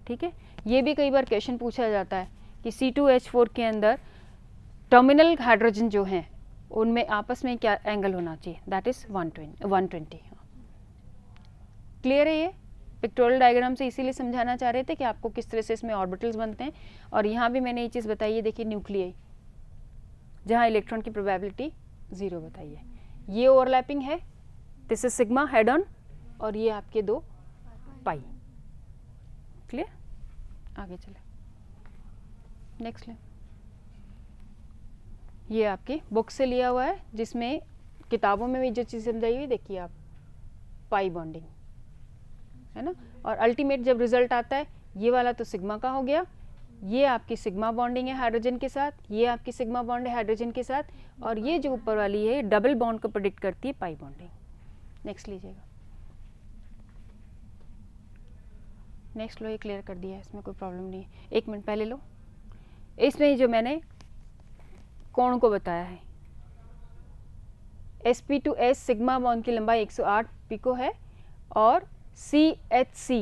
ठीक है, ये भी कई बार क्वेश्चन पूछा जाता है कि C2H4 के अंदर टर्मिनल हाइड्रोजन जो हैं उनमें आपस में क्या एंगल होना चाहिए, दैट इज 120। क्लियर है? ये पिक्टोरियल डायग्राम से इसीलिए समझाना चाह रहे थे कि आपको किस तरह से इसमें ऑर्बिटल्स बनते हैं। और यहाँ भी मैंने ये चीज़ बताई है, देखिए न्यूक्लियाई, जहाँ इलेक्ट्रॉन की प्रोबेबिलिटी 0 बताई है। ये ओवरलैपिंग है, this is sigma head on, और ये आपके 2 पाई। क्लियर? आगे चले, नेक्स्ट ले। ये आपकी बुक से लिया हुआ है, जिसमें किताबों में भी जो चीज़ समझाई हुई देखिए आप, पाई बॉन्डिंग है ना। और अल्टीमेट जब रिजल्ट आता है, ये वाला तो सिग्मा का हो गया, ये आपकी सिग्मा बॉन्डिंग है हाइड्रोजन के साथ, ये आपकी सिग्मा बॉन्ड है हाइड्रोजन के साथ, और ये जो ऊपर वाली है डबल बॉन्ड को प्रेडिक्ट करती है पाई बॉन्डिंग। नेक्स्ट लीजिएगा, नेक्स्ट लो, ये क्लियर कर दिया है, इसमें कोई प्रॉब्लम नहीं है। 1 मिनट पहले लो, इसमें जो मैंने कोण को बताया है, sp2s सिग्मा बॉन्ड की लंबाई 108 पिको है और CHC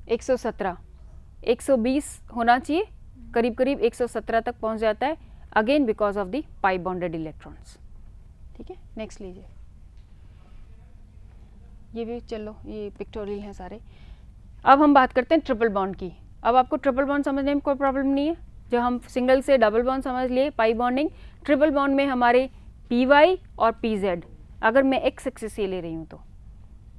117, 120 होना चाहिए, करीब करीब 117 तक पहुंच जाता है, again because of the pi bonded electrons. ठीक है, नेक्स्ट लीजिए। ये भी चलो, ये पिक्टोरियल हैं सारे। अब हम बात करते हैं ट्रिपल बॉन्ड की। अब आपको ट्रिपल बॉन्ड समझने में कोई प्रॉब्लम नहीं है, जो हम सिंगल से डबल बॉन्ड समझ लिए, पाई बॉन्डिंग। ट्रिपल बॉन्ड में हमारे py और pz, अगर मैं एक्स एक्सिस ये ले रही हूँ तो,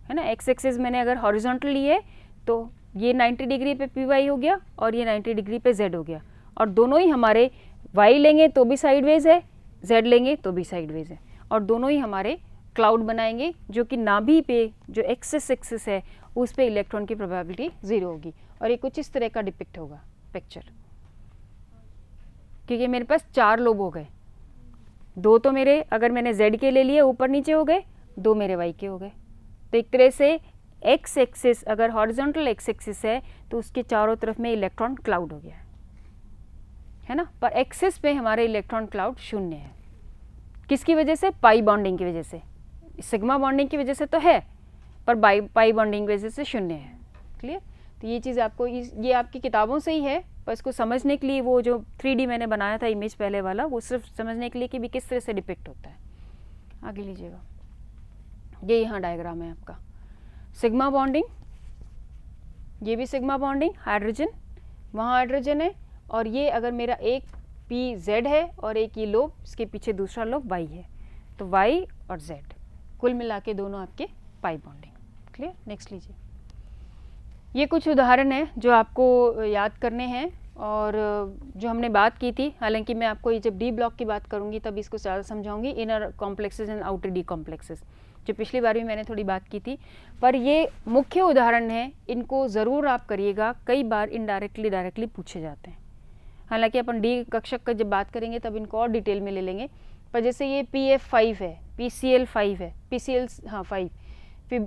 है ना, एक्स एक्सिस मैंने अगर हॉरिजॉन्टल ली है तो ये 90 डिग्री पे py हो गया और ये 90 डिग्री पे z हो गया, और दोनों ही हमारे y लेंगे तो भी साइडवेज है, z लेंगे तो भी साइडवेज है, और दोनों ही हमारे क्लाउड बनाएंगे, जो कि नाभि पे जो एक्सिस है उस पे इलेक्ट्रॉन की प्रोबेबिलिटी 0 होगी, और ये कुछ इस तरह का डिपिक्ट होगा पिक्चर, क्योंकि मेरे पास 4 लोब हो गए, दो तो मेरे, अगर मैंने Z के ले लिए ऊपर नीचे हो गए, दो मेरे Y के हो गए। तो एक तरह से एक्स एक्सिस, अगर हॉरिजॉन्टल एक्स एक्सिस है तो उसके चारों तरफ में इलेक्ट्रॉन क्लाउड हो गया है ना। पर एक्सिस पे हमारे इलेक्ट्रॉन क्लाउड शून्य है। किसकी वजह से? पाई बॉन्डिंग की वजह से। सिग्मा बॉन्डिंग की वजह से तो है, पर पाई बॉन्डिंग की वजह से शून्य है। क्लियर? तो ये चीज़ आपको, ये आपकी किताबों से ही है, पर इसको समझने के लिए वो जो 3D मैंने बनाया था इमेज पहले वाला, वो सिर्फ समझने के लिए कि भी किस तरह से डिपिक्ट होता है। आगे लीजिएगा, ये यहाँ डायग्राम है आपका। सिग्मा बॉन्डिंग, ये भी सिग्मा बॉन्डिंग, हाइड्रोजन, वहाँ हाइड्रोजन है, और ये अगर मेरा एक PZ है और एक ये लोब, इसके पीछे दूसरा लोब Y है, तो Y और Z कुल मिला के दोनों आपके पाई बॉन्डिंग। क्लियर? नेक्स्ट लीजिए। ये कुछ उदाहरण हैं जो आपको याद करने हैं और जो हमने बात की थी। हालांकि मैं आपको ये जब डी ब्लॉक की बात करूँगी तब इसको ज़्यादा समझाऊंगी, inner complexes and outer d complexes, जो पिछली बार भी मैंने थोड़ी बात की थी। पर ये मुख्य उदाहरण हैं, इनको ज़रूर आप करिएगा, कई बार इनडायरेक्टली डायरेक्टली पूछे जाते हैं। हालांकि अपन डी कक्षक का जब बात करेंगे तब इनको और डिटेल में ले लेंगे। पर जैसे ये PF5 है, PCl5 है, PCl 5, फिर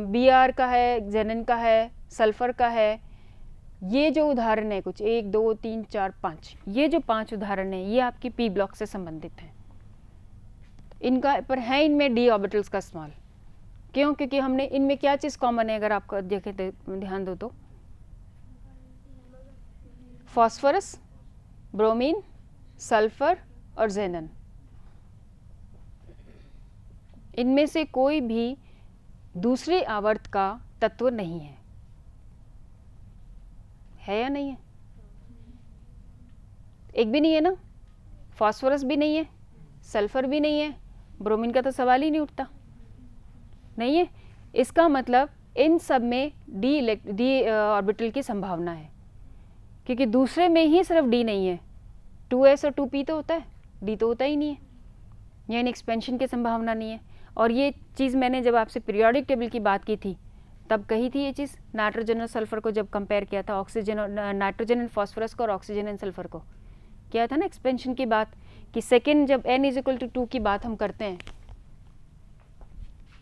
Br का है, जेनन का है, सल्फर का है। ये जो उदाहरण है कुछ 1 2 3 4 5, ये जो 5 उदाहरण है ये आपकी पी ब्लॉक से संबंधित हैं। इनका पर है इनमें डी ऑर्बिटल्स का इस्तेमाल। क्यों? क्योंकि हमने इनमें क्या चीज़ कॉमन है, अगर आपको देखें तो ध्यान दो तो फॉस्फोरस, ब्रोमीन, सल्फर और जेनन। इनमें से कोई भी दूसरे आवर्त का तत्व नहीं है या नहीं है? एक भी नहीं है ना, फॉस्फोरस भी नहीं है, सल्फर भी नहीं है, ब्रोमीन का तो सवाल ही नहीं उठता, नहीं है। इसका मतलब इन सब में डी ऑर्बिटल की संभावना है, क्योंकि दूसरे में ही सिर्फ डी नहीं है, 2s और 2p तो होता है, डी तो होता ही नहीं है, यानी एक्सपेंशन की संभावना नहीं है। और ये चीज़ मैंने जब आपसे पीरियोडिक टेबल की बात की थी तब कही थी ये चीज़, नाइट्रोजन और सल्फर को जब कंपेयर किया था, ऑक्सीजन और नाइट्रोजन एंड फॉस्फोरस को और ऑक्सीजन एंड सल्फर को, किया था ना एक्सपेंशन की बात, कि सेकेंड जब n=2 की बात हम करते हैं,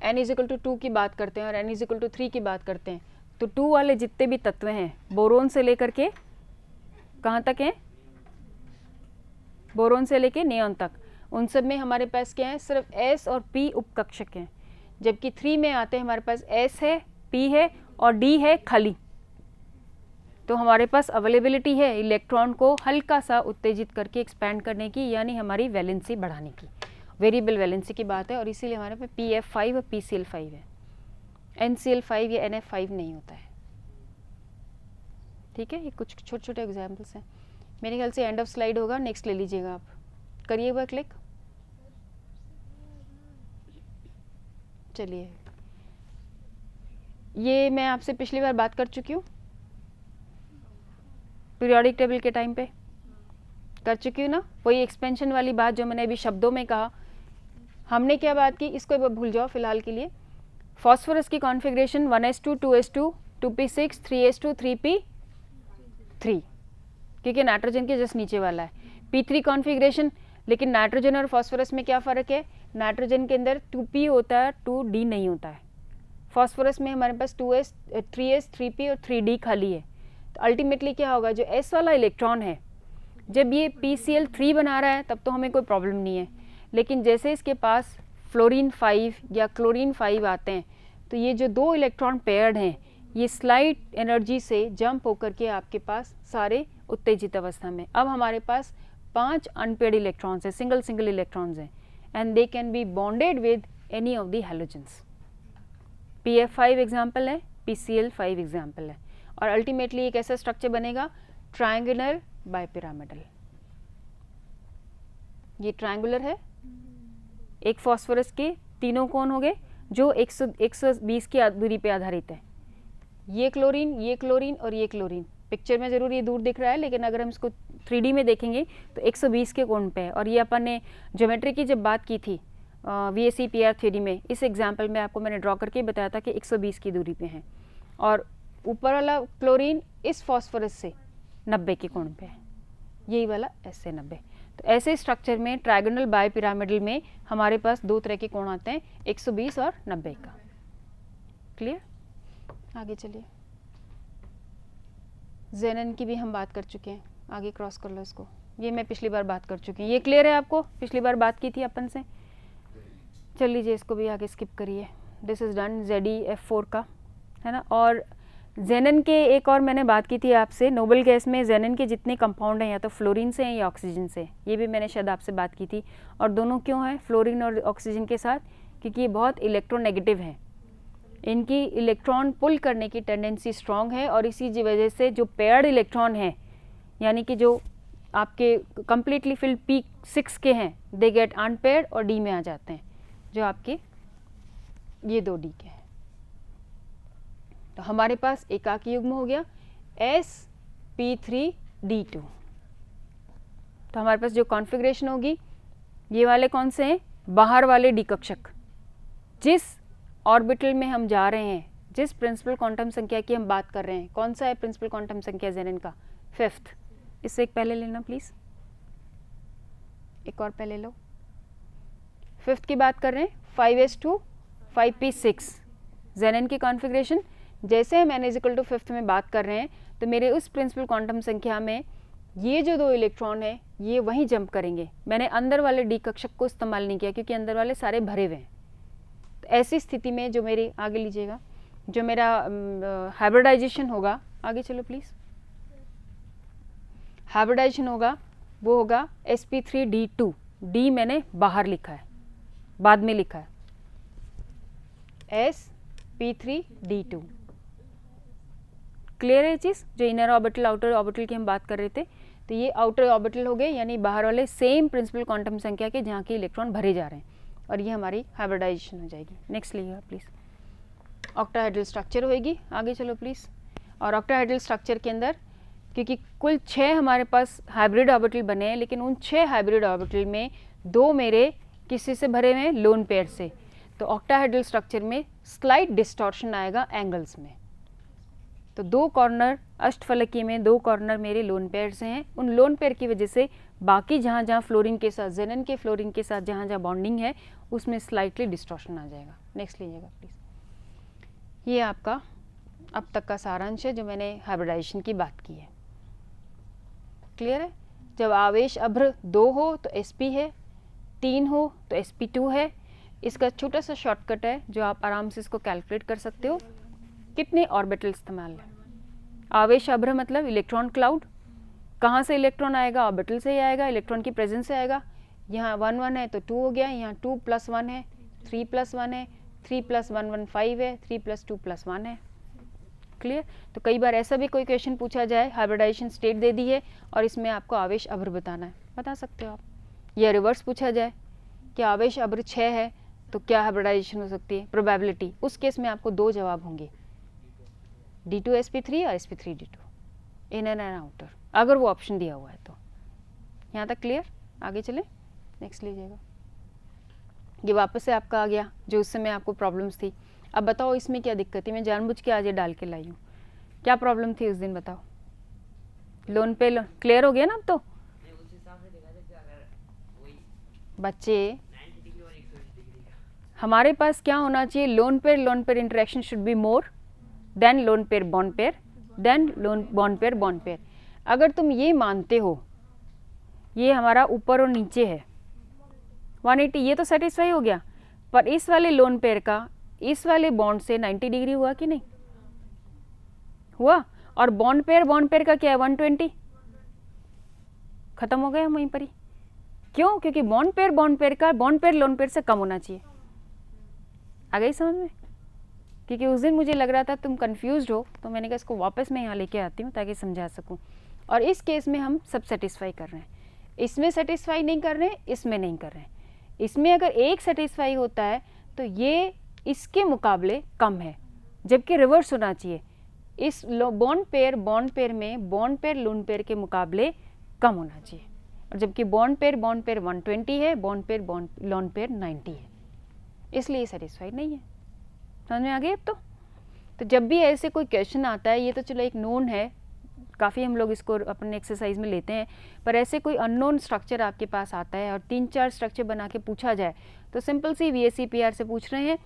n=2 की बात करते हैं और n=3 की बात करते हैं, तो 2 वाले जितने भी तत्व हैं, बोरोन से लेकर के कहाँ तक हैं, बोरोन से लेके नियॉन तक, उन सब में हमारे पास क्या है, सिर्फ S और P उपकक्षक हैं। जबकि 3 में आते हैं हमारे पास S है, P है और D है खाली। तो हमारे पास अवेलेबिलिटी है इलेक्ट्रॉन को हल्का सा उत्तेजित करके एक्सपैंड करने की, यानी हमारी वैलेंसी बढ़ाने की, वेरिएबल वैलेंसी की बात है। और इसीलिए हमारे पास PF5 और PCl5 है, NCl5 या NF5 नहीं होता है। ठीक है, ये कुछ छोटे छोटे एग्जाम्पल्स हैं। मेरे ख्याल से एंड ऑफ स्लाइड होगा, नेक्स्ट ले लीजिएगा आप, करिए एक बार क्लिक। चलिए, ये मैं आपसे पिछली बार बात कर चुकी हूँ, पीरियोडिक टेबल के टाइम पे कर चुकी हूँ ना, वही एक्सपेंशन वाली बात जो मैंने अभी शब्दों में कहा। हमने क्या बात की, इसको एक बार भूल जाओ फिलहाल के लिए। फॉस्फोरस की configuration 1s2 2s2 2p6 3s2 3p3, क्योंकि नाइट्रोजन के जस्ट नीचे वाला है। p3 कॉन्फ़िगरेशन, लेकिन नाइट्रोजन और फॉस्फोरस में क्या फ़र्क है, नाइट्रोजन के अंदर 2p होता है, 2d नहीं होता है। फॉस्फोरस में हमारे पास 2s 3s 3p और 3d खाली है। तो अल्टीमेटली क्या होगा, जो s वाला इलेक्ट्रॉन है, जब ये PCl3 बना रहा है तब तो हमें कोई प्रॉब्लम नहीं है, लेकिन जैसे इसके पास फ्लोरीन 5 या क्लोरीन 5 आते हैं, तो ये जो दो इलेक्ट्रॉन पेयर्ड हैं, ये स्लाइट एनर्जी से जंप होकर के आपके पास सारे उत्तेजित अवस्था में, अब हमारे पास 5 अनपेयर्ड इलेक्ट्रॉन्स हैं, सिंगल इलेक्ट्रॉन्स हैं, and they can be bonded with any of the halogens. PF5 example है, PCl5 एग्जाम्पल है, और अल्टीमेटली एक ऐसा स्ट्रक्चर बनेगा ट्रायंगुलर बाइपिरामिडल। ये ट्रायंगुलर है, एक फॉस्फोरस के तीनों कोण हो गए जो 120 की दूरी पे आधारित है। ये क्लोरीन और ये क्लोरीन, पिक्चर में ज़रूर ये दूर दिख रहा है, लेकिन अगर हम इसको 3D में देखेंगे तो 120 के कोण पे है। और ये अपन ने ज्योमेट्री की जब बात की थी VSEPR थ्योरी में, इस एग्जाम्पल में आपको मैंने ड्रॉ करके बताया था कि 120 की दूरी पे हैं, और ऊपर वाला क्लोरीन इस फॉस्फोरस से 90 के कोण पे है, यही वाला S से 90। तो ऐसे स्ट्रक्चर में ट्रायगोनल बायपिरामिडल में हमारे पास दो तरह के कोण आते हैं, 120 और 90 का। क्लियर? आगे चलिए, जेनन की भी हम बात कर चुके हैं, आगे क्रॉस कर लो इसको, ये मैं पिछली बार बात कर चुकी हूँ, ये क्लियर है आपको? पिछली बार बात की थी अपन से। चल लीजिए इसको भी आगे स्किप करिए। दिस इज़ डन ZeF4 का, है ना। और जेनन के एक और मैंने बात की थी आपसे, नोबल गैस में जेनन के जितने कंपाउंड हैं या तो फ्लोरीन से हैं या ऑक्सीजन से, ये भी मैंने शायद आपसे बात की थी। और दोनों क्यों हैं फ्लोरीन और ऑक्सीजन के साथ? क्योंकि ये बहुत इलेक्ट्रोनेगेटिव हैं, इनकी इलेक्ट्रॉन पुल करने की टेंडेंसी स्ट्रॉन्ग है, और इसी की वजह से जो पेयर्ड इलेक्ट्रॉन हैं, यानी कि जो आपके कंप्लीटली फिल्ड P6 के हैं, दे गेट अनपेयर्ड और डी में आ जाते हैं, जो आपके ये 2D के हैं। तो हमारे पास एकाकी युग्म हो गया sp3d2। तो हमारे पास जो कॉन्फ़िगरेशन होगी, ये वाले कौन से हैं? बाहर वाले डी कक्षक। जिस ऑर्बिटल में हम जा रहे हैं, जिस प्रिंसिपल क्वांटम संख्या की हम बात कर रहे हैं, कौन सा है प्रिंसिपल क्वांटम संख्या जेनन का? 5th। इससे एक पहले लेना प्लीज़, एक और पहले लो। 5th की बात कर रहे हैं, 5s2 5p6 जेनन की कॉन्फ़िगरेशन। जैसे हम n=5th में बात कर रहे हैं, तो मेरे उस प्रिंसिपल क्वांटम संख्या में ये जो 2 इलेक्ट्रॉन है ये वहीं जंप करेंगे। मैंने अंदर वाले डी कक्षक को इस्तेमाल नहीं किया क्योंकि अंदर वाले सारे भरे हुए हैं। तो ऐसी स्थिति में जो मेरी, आगे लीजिएगा, जो मेरा हाइब्रिडाइजेशन होगा, आगे चलो प्लीज़, हाइब्रिडाइजेशन होगा वो होगा sp3d2। डी मैंने बाहर लिखा है, बाद में लिखा है, sp3d2। क्लियर है ये चीज़? जो इनर ऑर्बिटल आउटर ऑर्बिटल की हम बात कर रहे थे, तो ये आउटर ऑर्बिटल हो गए, यानी बाहर वाले सेम प्रिंसिपल क्वांटम संख्या के जहाँ के इलेक्ट्रॉन भरे जा रहे हैं, और ये हमारी हाइब्रिडाइजेशन हो जाएगी। नेक्स्ट लीजिएगा प्लीज़, ऑक्टाहेड्रल स्ट्रक्चर होएगी। आगे चलो प्लीज़। और ऑक्टाहेड्रल स्ट्रक्चर के अंदर, क्योंकि कुल 6 हमारे पास हाइब्रिड ऑर्बिटल बने हैं, लेकिन उन 6 हाइब्रिड ऑर्बिटल में 2 मेरे किसी से भरे हुए हैं? लोन पेयर से। तो ऑक्टाहेड्रल स्ट्रक्चर में स्लाइट डिस्टॉर्शन आएगा एंगल्स में। तो 2 कॉर्नर अष्टफलकीय में 2 कॉर्नर मेरे लोन पेयर से हैं। उन लोन पेयर की वजह से बाकी जहाँ जहाँ फ्लोरीन के साथ, जेनन के फ्लोरीन के साथ जहाँ जहाँ बॉन्डिंग है, उसमें स्लाइटली डिस्टॉर्शन आ जाएगा। नेक्स्ट लीजिएगा प्लीज़। ये आपका अब तक का सारांश है जो मैंने हाइब्रिडाइजेशन की बात की है। क्लियर है? जब आवेश अभ्र 2 हो तो sp है, 3 हो तो sp2 है। इसका छोटा सा शॉर्टकट है जो आप आराम से इसको कैलकुलेट कर सकते हो। कितने ऑर्बिटल इस्तेमाल है? आवेश अभ्र मतलब इलेक्ट्रॉन क्लाउड। कहाँ से इलेक्ट्रॉन आएगा? ऑर्बिटल से ही आएगा, इलेक्ट्रॉन की प्रेजेंस से आएगा। यहाँ 1 1 है तो 2 हो गया, यहाँ 2 + 1 है, 3 + 1 है, 3 + 1 1 5 है, 3 + 2 + 1 है। क्लियर? तो कई बार ऐसा भी कोई क्वेश्चन पूछा जाए, हाइब्रिडाइजेशन स्टेट दे दी है और इसमें आपको आवेश अभ्र बताना है, बता सकते हो आप। या रिवर्स पूछा जाए कि आवेश अभ्र 6 है तो क्या हाइब्रिडाइजेशन हो सकती है, प्रोबेबिलिटी। उस केस में आपको 2 जवाब होंगे, D2 sp3 और sp3d2, इनर एंड आउटर, अगर वो ऑप्शन दिया हुआ है तो। यहाँ तक क्लियर? आगे चलें, नेक्स्ट लीजिएगा। ये वापस से आपका आ गया जो उस समय आपको प्रॉब्लम्स थी। अब बताओ इसमें क्या दिक्कत थी? मैं जानबूझ के आज ये डाल के लाई हूँ। क्या प्रॉब्लम थी उस दिन, बताओ। लोन पे क्लियर हो गया ना अब तो? बच्चे, हमारे पास क्या होना चाहिए? Lone pair interaction should be more than lone pair bond pair than lone bond pair. अगर तुम ये मानते हो ये हमारा ऊपर और नीचे है 180, ये तो सेटिस्फाई हो गया, पर इस वाले लोन पेयर का इस वाले बॉन्ड से 90 डिग्री हुआ कि नहीं हुआ? और बॉन्ड पेयर का क्या है? 120, खत्म हो गया वहीं पर ही। क्यों? क्योंकि बॉन्ड पेयर का बॉन्ड पेयर लोन पेयर से कम होना चाहिए। आ गई समझ में? क्योंकि उस दिन मुझे लग रहा था तुम कंफ्यूज्ड हो, तो मैंने कहा इसको वापस मैं यहाँ लेके आती हूँ ताकि समझा सकूँ। और इस केस में हम सब सेटिस्फाई कर रहे हैं, इसमें सेटिस्फाई नहीं कर रहे हैं, इसमें नहीं कर रहे हैं। इसमें अगर एक सेटिस्फाई होता है तो ये इसके मुकाबले कम है, जबकि रिवर्स होना चाहिए। इस बॉन्ड पेयर में बॉन्ड पेयर लोन पेयर के मुकाबले कम होना चाहिए, और जबकि बॉन्ड पेयर 120 है, बॉन्ड पेयर लोन पेयर 90 है, इसलिए सेटिस्फाइड नहीं है। समझ में आ गई अब तो जब भी ऐसे कोई क्वेश्चन आता है, ये तो चलो एक नोन है काफ़ी हम लोग इसको अपने एक्सरसाइज में लेते हैं, पर ऐसे कोई अननोन स्ट्रक्चर आपके पास आता है और 3-4 स्ट्रक्चर बना के पूछा जाए तो सिंपल सी VSEPR से पूछ रहे हैं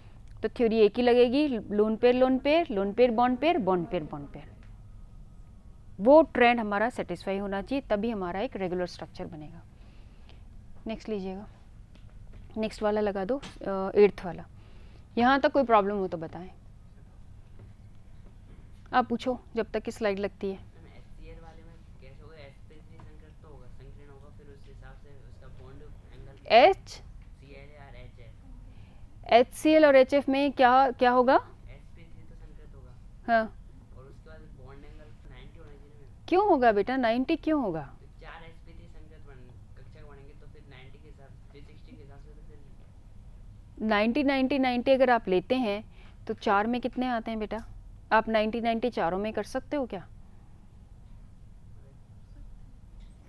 तो थ्योरी एक ही लगेगी, lone pair lone pair, loan pair bond pair, bond pair bond pair. वो ट्रेंड हमारा सेटिस्फाई होना चाहिए, तभी हमारा एक रेगुलर स्ट्रक्चर बनेगा। नेक्स्ट लीजिएगा, नेक्स्ट वाला लगा दो, 8th वाला। यहाँ तक कोई प्रॉब्लम हो तो बताएं, आप पूछो जब तक की स्लाइड लगती है। एच HCl और HF में क्या क्या होगा? हाँ, और उसके बाद बॉन्ड एंगल 90 होना चाहिए ना। क्यों होगा बेटा 90 क्यों होगा? तो 4 sp3 संकेत कक्षक बनेंगे तो फिर 90 के हिसाब 360 के हिसाब से तो फिर 90 90 90 अगर आप लेते हैं तो 4 में कितने आते हैं बेटा? आप 90 90 चारों में कर सकते हो क्या?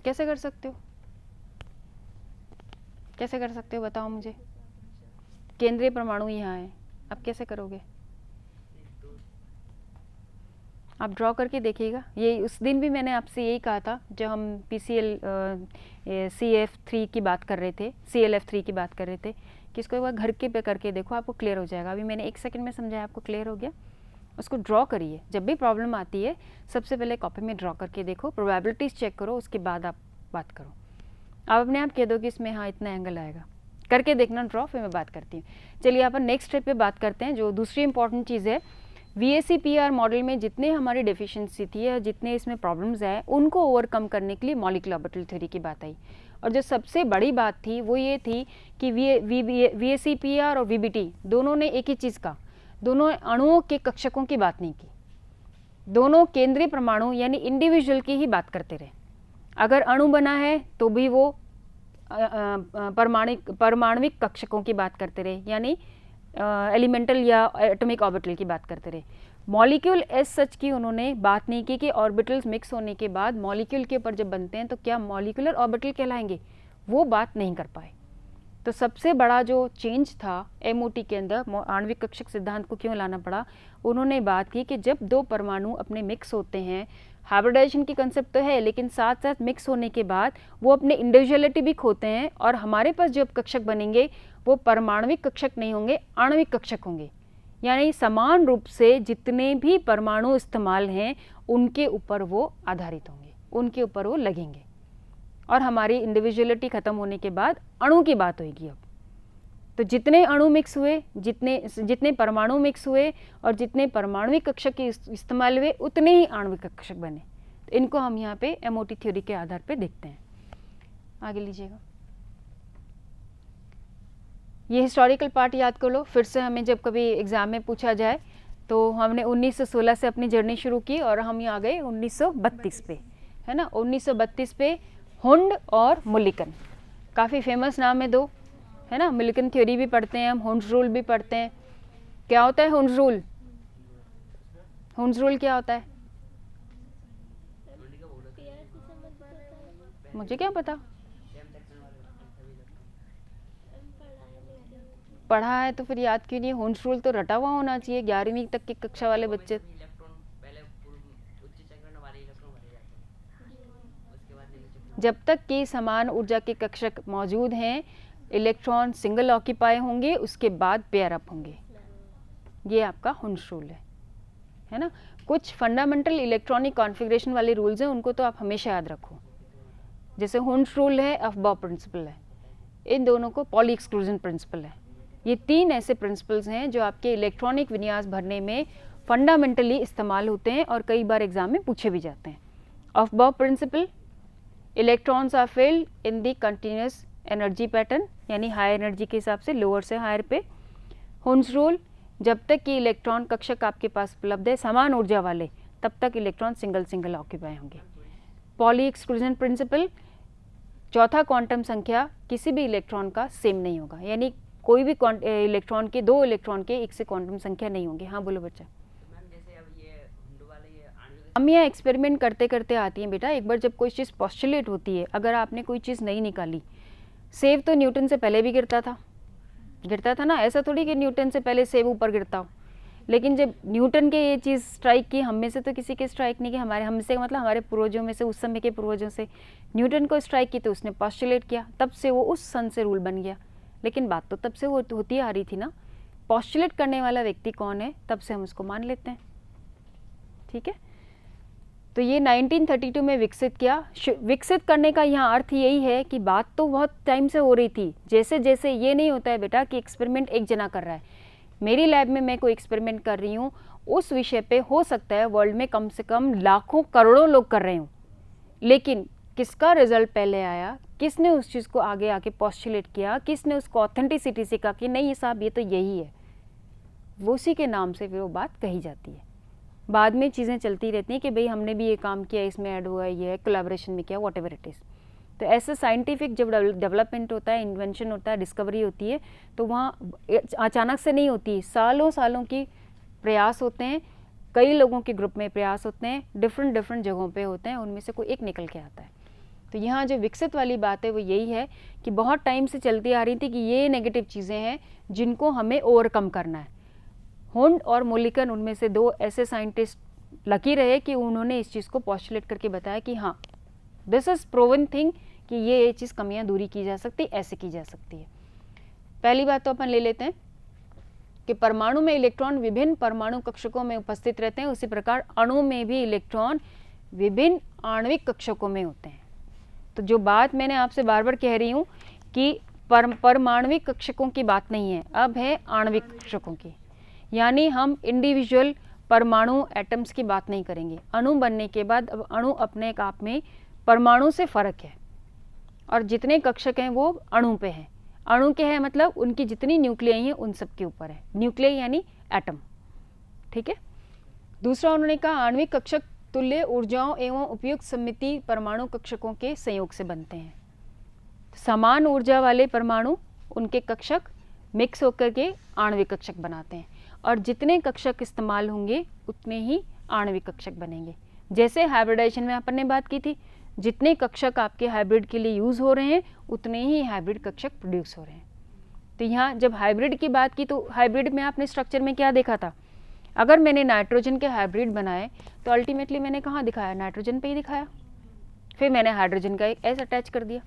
कैसे कर सकते हो? कैसे कर सकते हो बताओ मुझे। केंद्रीय परमाणु यहाँ है, आप कैसे करोगे? आप ड्रॉ करके देखिएगा। ये उस दिन भी मैंने आपसे यही कहा था जब हम PCl CF3 की बात कर रहे थे, ClF3 की बात कर रहे थे कि इसको एक बार घर के पे करके देखो, आपको क्लियर हो जाएगा। अभी मैंने 1 सेकंड में समझाया, आपको क्लियर हो गया। उसको ड्रॉ करिए, जब भी प्रॉब्लम आती है सबसे पहले कॉपी में ड्रॉ करके देखो, प्रोबेबिलिटीज़ चेक करो, उसके बाद आप बात करो। आप अपने आप कह दो कि इसमें हाँ इतना एंगल आएगा, करके देखना ड्रॉ, फिर मैं बात करती हूँ। चलिए अपन नेक्स्ट स्टेप पे बात करते हैं। जो दूसरी इंपॉर्टेंट चीज़ है, VSEPR मॉडल में जितने हमारी डेफिशिएंसी थी या जितने इसमें प्रॉब्लम्स हैं उनको ओवरकम करने के लिए मॉलिक्यूलर ऑर्बिटल थ्योरी की बात आई। और जो सबसे बड़ी बात थी वो ये थी कि VSEPR और VBT दोनों ने एक ही चीज़ का, दोनों अणुओं के कक्षकों की बात नहीं की, दोनों केंद्रीय परमाणु यानी इंडिविजुअल की ही बात करते रहे। अगर अणु बना है तो भी वो परमाणविक कक्षकों की बात करते रहे, यानी एलिमेंटल या एटॉमिक ऑर्बिटल की बात करते रहे। मॉलिक्यूल एज सच की उन्होंने बात नहीं की कि ऑर्बिटल्स मिक्स होने के बाद मॉलिक्यूल के ऊपर जब बनते हैं तो क्या मॉलिक्यूलर ऑर्बिटल कहलाएंगे, वो बात नहीं कर पाए। तो सबसे बड़ा जो चेंज था MOT के अंदर, आणविक कक्षक सिद्धांत को क्यों लाना पड़ा, उन्होंने बात की कि जब दो परमाणु अपने मिक्स होते हैं, हाइब्रिडाइजेशन की कंसेप्ट तो है लेकिन साथ साथ मिक्स होने के बाद वो अपने इंडिविजुअलिटी भी खोते हैं और हमारे पास जो कक्षक बनेंगे वो परमाणविक कक्षक नहीं होंगे, आणविक कक्षक होंगे। यानी समान रूप से जितने भी परमाणु इस्तेमाल हैं उनके ऊपर वो आधारित होंगे, उनके ऊपर वो लगेंगे और हमारी इंडिविजुअलिटी ख़त्म होने के बाद अणु की बात होगी। अब तो जितने अणु मिक्स हुए, जितने परमाणु मिक्स हुए और जितने परमाणविक कक्षक के इस्तेमाल हुए उतने ही आणविक कक्षक बने। तो इनको हम यहाँ पे MOT थ्योरी के आधार पे देखते हैं। आगे लीजिएगा, ये हिस्टोरिकल पार्ट याद कर लो फिर से, हमें जब कभी एग्ज़ाम में पूछा जाए तो हमने 1916 से अपनी जर्नी शुरू की और हम यहाँ गए 1932 पे, है ना। 1932 पे हुंड और मुलिकन, काफ़ी फेमस नाम है दो, है ना। मुलिकन थ्योरी भी पढ़ते हैं हम, हुंड्स रूल भी पढ़ते हैं। क्या होता है हुंड्स रूल? हुंड्स रूल क्या होता है मुझे क्या पता, पढ़ा है तो फिर याद क्यों नहीं? हुंड्स रूल तो रटा हुआ होना चाहिए, 11वीं तक की कक्षा वाले बच्चे। जब तक कि समान ऊर्जा के कक्षक मौजूद हैं, इलेक्ट्रॉन सिंगल ऑक्यूपाई होंगे, उसके बाद पेयर अप होंगे। ये आपका हुंड्स रूल है ना। कुछ फंडामेंटल इलेक्ट्रॉनिक कॉन्फ़िगरेशन वाले रूल्स हैं, उनको तो आप हमेशा याद रखो। जैसे हुंड्स रूल है, अफबाउ प्रिंसिपल है, इन दोनों को पॉली एक्सक्लूजन प्रिंसिपल है। ये 3 ऐसे प्रिंसिपल्स हैं जो आपके इलेक्ट्रॉनिक विन्यास भरने में फंडामेंटली इस्तेमाल होते हैं और कई बार एग्जाम में पूछे भी जाते हैं। Aufbau principle, electrons are filled in the continuous energy pattern, यानी हाई एनर्जी के हिसाब से लोअर से हायर पे। हुंड्स रूल, जब तक कि इलेक्ट्रॉन कक्षक आपके पास उपलब्ध है समान ऊर्जा वाले, तब तक इलेक्ट्रॉन सिंगल सिंगल ऑक्यूपाई होंगे। पॉली एक्सक्लूजन प्रिंसिपल, चौथा क्वांटम संख्या किसी भी इलेक्ट्रॉन का सेम नहीं होगा, यानी कोई भी इलेक्ट्रॉन के 2 इलेक्ट्रॉन के एक से क्वांटम संख्या नहीं होंगे। हाँ बोलो बच्चा। हम यहाँ एक्सपेरिमेंट करते करते आती हैं बेटा। एक बार जब कोई चीज़ पोस्टुलेट होती है, अगर आपने कोई चीज़ नहीं निकाली, सेब तो न्यूटन से पहले भी गिरता था ना, ऐसा थोड़ी कि न्यूटन से पहले सेब ऊपर गिरता हो। लेकिन जब न्यूटन के ये चीज़ स्ट्राइक की, हम में से तो किसी के स्ट्राइक नहीं की, हमारे हमसे मतलब हमारे पूर्वजों में से, उस समय के पूर्वजों से न्यूटन को स्ट्राइक की, तो उसने पॉस्टुलेट किया, तब से वो उस सन से रूल बन गया। लेकिन बात तो तब से होती आ रही थी ना, पॉस्टुलेट करने वाला व्यक्ति कौन है, तब से हम उसको मान लेते हैं। ठीक है, तो ये 1932 में विकसित किया। विकसित करने का यहाँ अर्थ यही है कि बात तो बहुत टाइम से हो रही थी। जैसे जैसे ये नहीं होता है बेटा कि एक्सपेरिमेंट एक जना कर रहा है, मेरी लैब में मैं कोई एक्सपेरिमेंट कर रही हूँ, उस विषय पे हो सकता है वर्ल्ड में कम से कम लाखों करोड़ों लोग कर रहे हूँ, लेकिन किसका रिजल्ट पहले आया, किसने उस चीज़ को आगे आके पॉस्टुलेट किया, किसने उसको ऑथेंटिसिटी से कहा कि नहीं साहब ये तो यही है, वो उसी के नाम से फिर वो बात कही जाती है। बाद में चीज़ें चलती रहती हैं कि भाई हमने भी ये काम किया, इसमें ऐड हुआ, ये है कोलैबोरेशन में किया, वॉट एवर इट इज़। तो ऐसे साइंटिफिक जब डेवलपमेंट होता है, इन्वेंशन होता है, डिस्कवरी होती है, तो वहाँ अचानक से नहीं होती, सालों सालों की प्रयास होते हैं, कई लोगों के ग्रुप में प्रयास होते हैं, डिफरेंट डिफरेंट जगहों पे होते हैं, उनमें से कोई एक निकल के आता है। तो यहाँ जो विकसित वाली बात है वो यही है कि बहुत टाइम से चलती आ रही थी कि ये नेगेटिव चीज़ें हैं जिनको हमें ओवरकम करना है। हुंड और मोलिकन उनमें से दो ऐसे साइंटिस्ट लकी रहे कि उन्होंने इस चीज़ को पॉस्टुलेट करके बताया कि हाँ दिस इज़ प्रूवन थिंग कि ये चीज़ कमियां दूरी की जा सकती, ऐसे की जा सकती है। पहली बात तो अपन ले लेते हैं कि परमाणु में इलेक्ट्रॉन विभिन्न परमाणु कक्षकों में उपस्थित रहते हैं, उसी प्रकार अणु में भी इलेक्ट्रॉन विभिन्न आणविक कक्षकों में होते हैं। तो जो बात मैंने आपसे बार बार कह रही हूँ कि परमाणविक कक्षकों की बात नहीं है, अब है आणविक कक्षकों की, यानी हम इंडिविजुअल परमाणु एटम्स की बात नहीं करेंगे। अणु बनने के बाद अब अणु अपने आप में परमाणु से फर्क है, और जितने कक्षक हैं वो अणु पे हैं। अणु के हैं मतलब उनकी जितनी न्यूक्लियाई हैं उन सब के ऊपर है, न्यूक्लियाई यानी एटम। ठीक है, दूसरा उन्होंने कहा आणविक कक्षक तुल्य ऊर्जाओं एवं उपयुक्त समिति परमाणु कक्षकों के संयोग से बनते हैं। समान ऊर्जा वाले परमाणु, उनके कक्षक मिक्स होकर के आणविक कक्षक बनाते हैं, और जितने कक्षक इस्तेमाल होंगे उतने ही आणविक कक्षक बनेंगे। जैसे हाइब्रिडाइजेशन में अपन ने बात की थी, जितने कक्षक आपके हाइब्रिड के लिए यूज़ हो रहे हैं उतने ही हाइब्रिड कक्षक प्रोड्यूस हो रहे हैं। तो यहाँ जब हाइब्रिड की बात की तो हाइब्रिड में आपने स्ट्रक्चर में क्या देखा था, अगर मैंने नाइट्रोजन के हाइब्रिड बनाए तो अल्टीमेटली मैंने कहाँ दिखाया, नाइट्रोजन पे ही दिखाया, फिर मैंने हाइड्रोजन का एक एस अटैच कर दिया,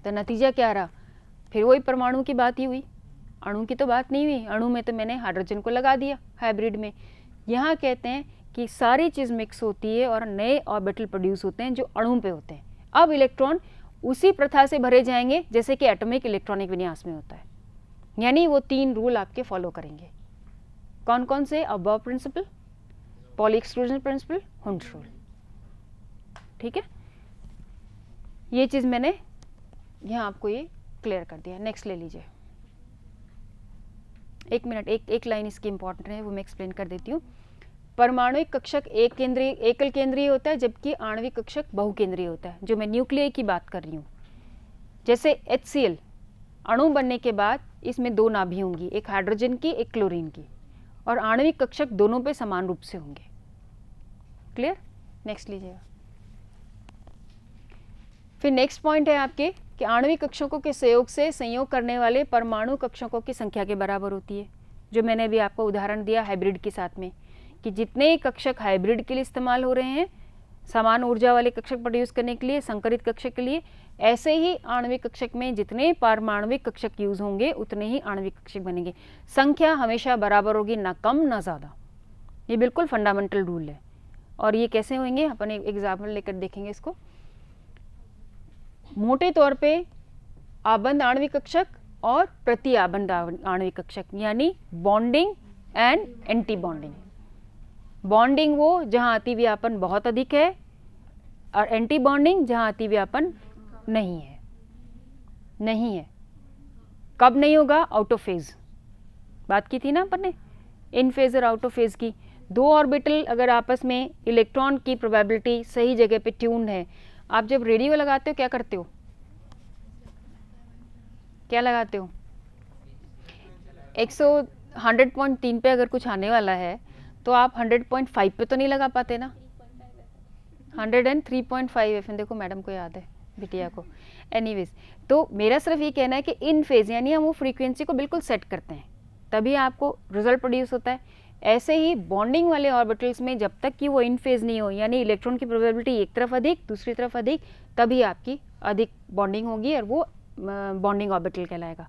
तो नतीजा क्या रहा, फिर वही परमाणु की बात ही हुई, अणु की तो बात नहीं हुई। अणु में तो मैंने हाइड्रोजन को लगा दिया हाइब्रिड में। यहाँ कहते हैं कि सारी चीज़ मिक्स होती है और नए ऑर्बिटल प्रोड्यूस होते हैं जो अणु पे होते हैं। अब इलेक्ट्रॉन उसी प्रथा से भरे जाएंगे जैसे कि एटॉमिक इलेक्ट्रॉनिक विन्यास में होता है, यानी वो 3 रूल आपके फॉलो करेंगे। कौन कौन से, Aufbau principle, Pauli exclusion principle, Hund rule. ठीक है, ये चीज़ मैंने यहाँ आपको ये क्लियर कर दिया। नेक्स्ट ले लीजिए, एक मिनट, एक लाइन इसकी इंपॉर्टेंट है, वो मैं एक्सप्लेन कर देती हूँ। परमाणुिक कक्षक एकल केंद्रीय होता है, जबकि आणविक कक्षक बहुकेंद्रीय होता है, जो मैं न्यूक्लियाई की बात कर रही हूँ। जैसे HCl अणु बनने के बाद इसमें 2 नाभि होंगी, एक हाइड्रोजन की, एक क्लोरीन की, और आणविक कक्षक दोनों पे समान रूप से होंगे। क्लियर? नेक्स्ट लीजिएगा। फिर नेक्स्ट पॉइंट है आपके कि आणविक कक्षकों के संयोग से संयोग करने वाले परमाणु कक्षकों की संख्या के बराबर होती है, जो मैंने अभी आपको उदाहरण दिया हाइब्रिड के साथ में, कि जितने कक्षक हाइब्रिड के लिए इस्तेमाल हो रहे हैं समान ऊर्जा वाले कक्षक प्रोड्यूस करने के लिए, संकरित कक्षक के लिए, ऐसे ही आणविक कक्षक में जितने परमाणविक कक्षक यूज होंगे उतने ही आणविक कक्षक बनेंगे। संख्या हमेशा बराबर होगी, ना कम ना ज़्यादा। ये बिल्कुल फंडामेंटल रूल है। और ये कैसे होंगे, अपन एक एग्जाम्पल लेकर देखेंगे इसको। मोटे तौर पे आबंध आणविक कक्षक और प्रति आबंध आणविक कक्षक, यानी bonding and anti bonding. Bonding वो जहाँ अतिव्यापन बहुत अधिक है, और एंटी बॉन्डिंग जहाँ अतिव्यापन नहीं है। नहीं है कब नहीं होगा, आउट ऑफ फेज, बात की थी ना अपन ने, इन फेज और आउट ऑफ फेज की। 2 ऑर्बिटल अगर आपस में इलेक्ट्रॉन की प्रोबेबिलिटी सही जगह पे ट्यून्ड है, आप जब रेडियो लगाते हो क्या करते हो, क्या लगाते हो, 100.3 पे अगर कुछ आने वाला है तो आप 100.5 पे तो नहीं लगा पाते ना, 103.5 FM, देखो मैडम को याद है, बिटिया को। एनीवेज, तो मेरा सिर्फ ये कहना है कि इन फेज यानी हम वो फ्रीक्वेंसी को बिल्कुल सेट करते हैं तभी आपको रिजल्ट प्रोड्यूस होता है। ऐसे ही बॉन्डिंग वाले ऑर्बिटल्स में जब तक कि वो इन फेज नहीं हो, यानी इलेक्ट्रॉन की प्रोबेबिलिटी एक तरफ अधिक दूसरी तरफ अधिक, तभी आपकी अधिक बॉन्डिंग होगी और वो बॉन्डिंग ऑर्बिटल कहलाएगा।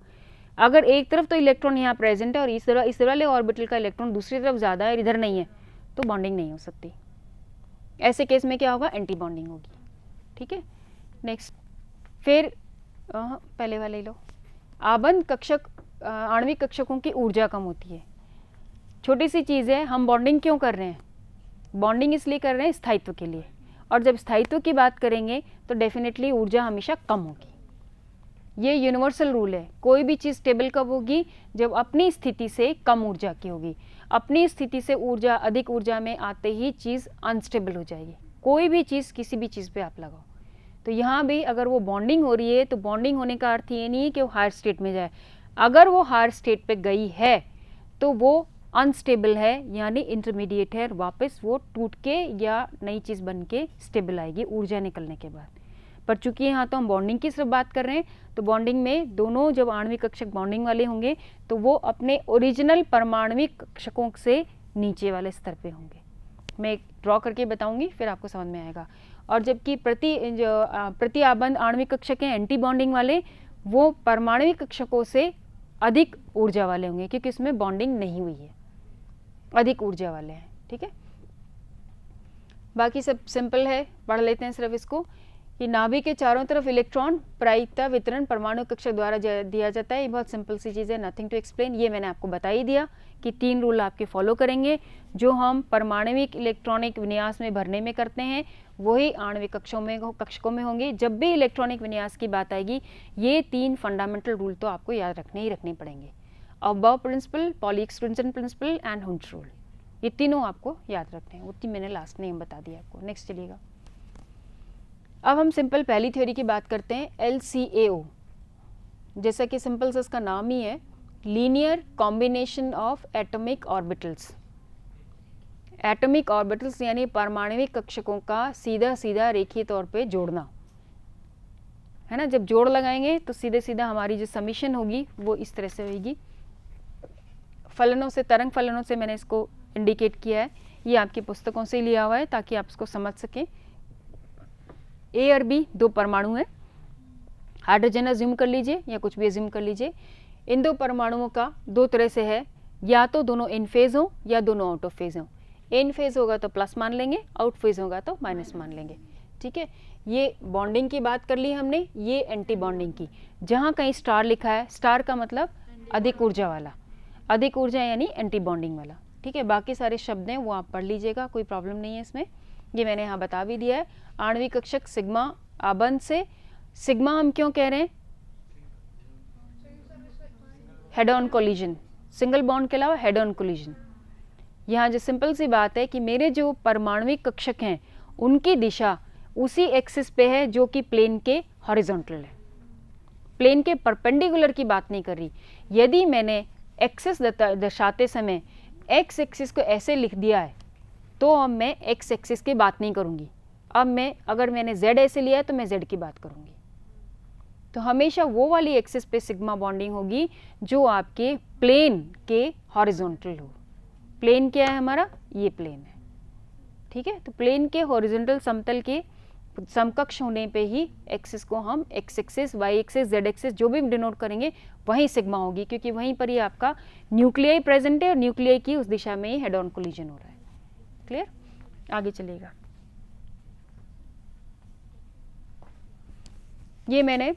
अगर एक तरफ तो इलेक्ट्रॉन यहाँ प्रेजेंट है और इस वाले ऑर्बिटल का इलेक्ट्रॉन दूसरी तरफ ज़्यादा है और इधर नहीं है, तो बॉन्डिंग नहीं हो सकती। ऐसे केस में क्या होगा, एंटी बॉन्डिंग होगी। ठीक है, नेक्स्ट फिर पहले वाले लो। आबंध कक्षक आणविक कक्षकों की ऊर्जा कम होती है। छोटी सी चीज़ है, हम बॉन्डिंग क्यों कर रहे हैं? बॉन्डिंग इसलिए कर रहे हैं स्थायित्व के लिए, और जब स्थायित्व की बात करेंगे तो डेफिनेटली ऊर्जा हमेशा कम होगी। ये यूनिवर्सल रूल है। कोई भी चीज़ स्टेबल कब होगी? जब अपनी स्थिति से कम ऊर्जा की होगी। अपनी स्थिति से ऊर्जा अधिक ऊर्जा में आते ही चीज़ अनस्टेबल हो जाएगी। कोई भी चीज़ किसी भी चीज़ पे आप लगाओ। तो यहाँ भी अगर वो बॉन्डिंग हो रही है तो बॉन्डिंग होने का अर्थ ये नहीं है कि वो हायर स्टेट में जाए। अगर वो हायर स्टेट पे गई है तो वो अनस्टेबल है, यानी इंटरमीडिएट है, वापस वो टूट के या नई चीज़ बन के स्टेबल आएगी ऊर्जा निकलने के बाद। पर चूंकि यहाँ तो हम बॉन्डिंग की सिर्फ बात कर रहे हैं, तो बॉन्डिंग में दोनों जब आणविक कक्षक बॉन्डिंग वाले होंगे तो वो अपने ओरिजिनल परमाणविक कक्षकों से नीचे वाले स्तर पे होंगे। मैं एक ड्रॉ करके बताऊंगी, फिर आपको समझ में आएगा। और जबकि प्रति आबंध आणविक कक्षक हैं एंटी बॉन्डिंग वाले, वो परमाणविक कक्षकों से अधिक ऊर्जा वाले होंगे, क्योंकि इसमें बॉन्डिंग नहीं हुई है, अधिक ऊर्जा वाले हैं। ठीक है, बाकी सब सिंपल है, पढ़ लेते हैं सिर्फ इसको कि नाभिक के चारों तरफ इलेक्ट्रॉन प्रायिकता वितरण परमाणु कक्षक द्वारा दिया जाता है। ये बहुत सिंपल सी चीज़ है, नथिंग टू एक्सप्लेन। ये मैंने आपको बता ही दिया कि 3 रूल आपके फॉलो करेंगे जो हम परमाणविक इलेक्ट्रॉनिक विन्यास में भरने में करते हैं, वही आणविक कक्षकों में होंगे। जब भी इलेक्ट्रॉनिक विन्यास की बात आएगी, ये 3 फंडामेंटल रूल तो आपको याद रखने पड़ेंगे। Aufbau principle, Pauli exclusion principle and Hund rule, ये तीनों आपको याद रखने हैं। उतनी मैंने लास्ट में बता दिया आपको। नेक्स्ट चलिएगा, अब हम सिंपल पहली थ्योरी की बात करते हैं, LCAO। जैसा कि सिंपल से इसका नाम ही है, linear combination of atomic orbitals. Atomic orbitals यानी परमाणविक कक्षकों का सीधा सीधा रेखीय तौर पे जोड़ना, है ना। जब जोड़ लगाएंगे तो सीधे सीधा हमारी जो समीशन होगी वो इस तरह से होगी। फलनों से, तरंग फलनों से मैंने इसको इंडिकेट किया है। ये आपकी पुस्तकों से लिया हुआ है ताकि आप इसको समझ सकें। ए और बी 2 परमाणु हैं, हाइड्रोजन अज्यूम कर लीजिए या कुछ भी अज्यूम कर लीजिए। इन 2 परमाणुओं का 2 तरह से है, या तो दोनों इन फेज हो या दोनों आउट ऑफ फेज हो। इन फेज होगा तो प्लस मान लेंगे, आउट फेज होगा तो माइनस मान लेंगे। ठीक है, ये बॉन्डिंग की बात कर ली हमने, ये एंटी बॉन्डिंग की। जहाँ कहीं स्टार लिखा है, स्टार का मतलब अधिक ऊर्जा वाला, अधिक ऊर्जा यानी एंटी बॉन्डिंग वाला। ठीक है, बाकी सारे शब्द हैं वो आप पढ़ लीजिएगा, कोई प्रॉब्लम नहीं है इसमें। ये मैंने यहाँ बता भी दिया है। आणविक कक्षक सिग्मा आबंध से, सिग्मा हम क्यों कह रहे हैं? Head on collision, single bond के अलावा हेड ऑन कोलिजन। यहाँ जो सिंपल सी बात है कि मेरे जो परमाणविक कक्षक हैं उनकी दिशा उसी एक्सिस पे है जो कि प्लेन के हॉरिजॉन्टल है, प्लेन के परपेंडिकुलर की बात नहीं कर रही। यदि मैंने एक्सिस दर्शाते समय एक्स एक्सिस को ऐसे लिख दिया है तो अब मैं एक्स एक्सिस की बात नहीं करूँगी। अब मैं, अगर मैंने जेड ऐसे लिया है तो मैं जेड की बात करूँगी। तो हमेशा वो वाली एक्सिस पे सिग्मा बॉन्डिंग होगी जो आपके प्लेन के हॉरिजॉन्टल हो। प्लेन क्या है हमारा? ये प्लेन है। ठीक है, तो प्लेन के हॉरिजॉन्टल समतल के समकक्ष होने पे ही एक्सिस को हम X axis, Y axis, Z axis जो भी डिनोट करेंगे वहीं सिग्मा होगी, क्योंकि वहीं पर ही आपका न्यूक्लियाई प्रेजेंट है और न्यूक्लियाई की उस दिशा में ही हेड ऑन कोलिजन हो रहा है। क्लियर? आगे चलेगा। ये मैंने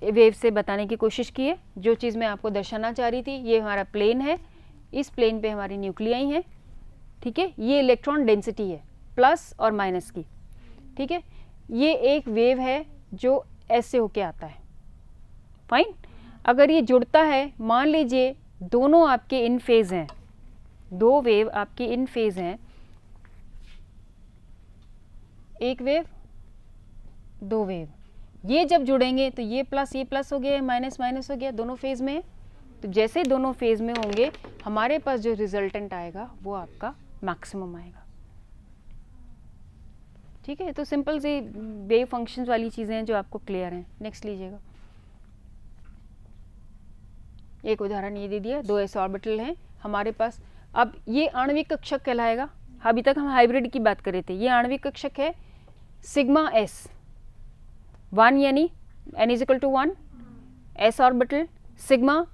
वेव से बताने की कोशिश की है। जो चीज़ मैं आपको दर्शाना चाह रही थी, ये हमारा प्लेन है, इस प्लेन पे हमारी न्यूक्लियाई हैं। ठीक है, ये इलेक्ट्रॉन डेंसिटी है प्लस और माइनस की। ठीक है, ये एक वेव है जो ऐसे होके आता है। फाइन, अगर ये जुड़ता है, मान लीजिए दोनों आपके इन फेज हैं, 2 वेव आपके इन फेज हैं, एक वेव 2 वेव, ये जब जुड़ेंगे तो ये प्लस हो गया, माइनस माइनस हो गया, दोनों फेज में है। तो जैसे दोनों फेज में होंगे हमारे पास जो रिजल्टेंट आएगा वो आपका मैक्सिमम आएगा। ठीक है, तो सिंपल सी वेव फंक्शंस वाली चीज़ें हैं जो आपको क्लियर हैं। नेक्स्ट लीजिएगा। एक उदाहरण ये दे दिया, 2 s ऑर्बिटल हैं हमारे पास। अब ये आणविक कक्षक कहलाएगा। अभी तक हम हाइब्रिड की बात कर रहे थे, ये आणविक कक्षक है सिग्मा s, 1 यानी n is equal to 1, s orbital sigma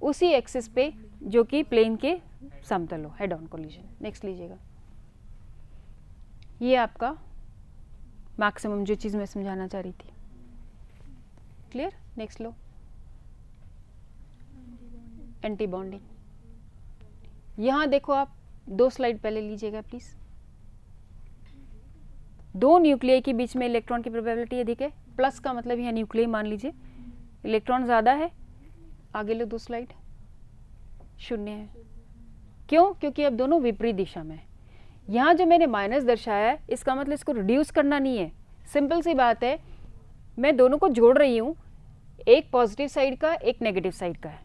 उसी एक्सिस पे जो कि प्लेन के समतल हो, हेड ऑन कोलिजन। नेक्स्ट लीजिएगा, ये आपका मैक्सिमम जो चीज़ मैं समझाना चाह रही थी। क्लियर? नेक्स्ट लो, एंटी बॉन्डिंग। यहाँ देखो आप 2 स्लाइड पहले लीजिएगा प्लीज। 2 न्यूक्लियाई के बीच में इलेक्ट्रॉन की प्रोबेबिलिटी अधिक है, प्लस का मतलब यहाँ न्यूक्लियाई मान लीजिए, इलेक्ट्रॉन ज़्यादा है। आगे लो 2 स्लाइड, 0 है। क्यों? क्योंकि अब दोनों विपरीत दिशा में है। यहाँ जो मैंने माइनस दर्शाया है इसका मतलब इसको रिड्यूस करना नहीं है, सिंपल सी बात है, मैं दोनों को जोड़ रही हूँ, एक पॉजिटिव साइड का एक नेगेटिव साइड का है,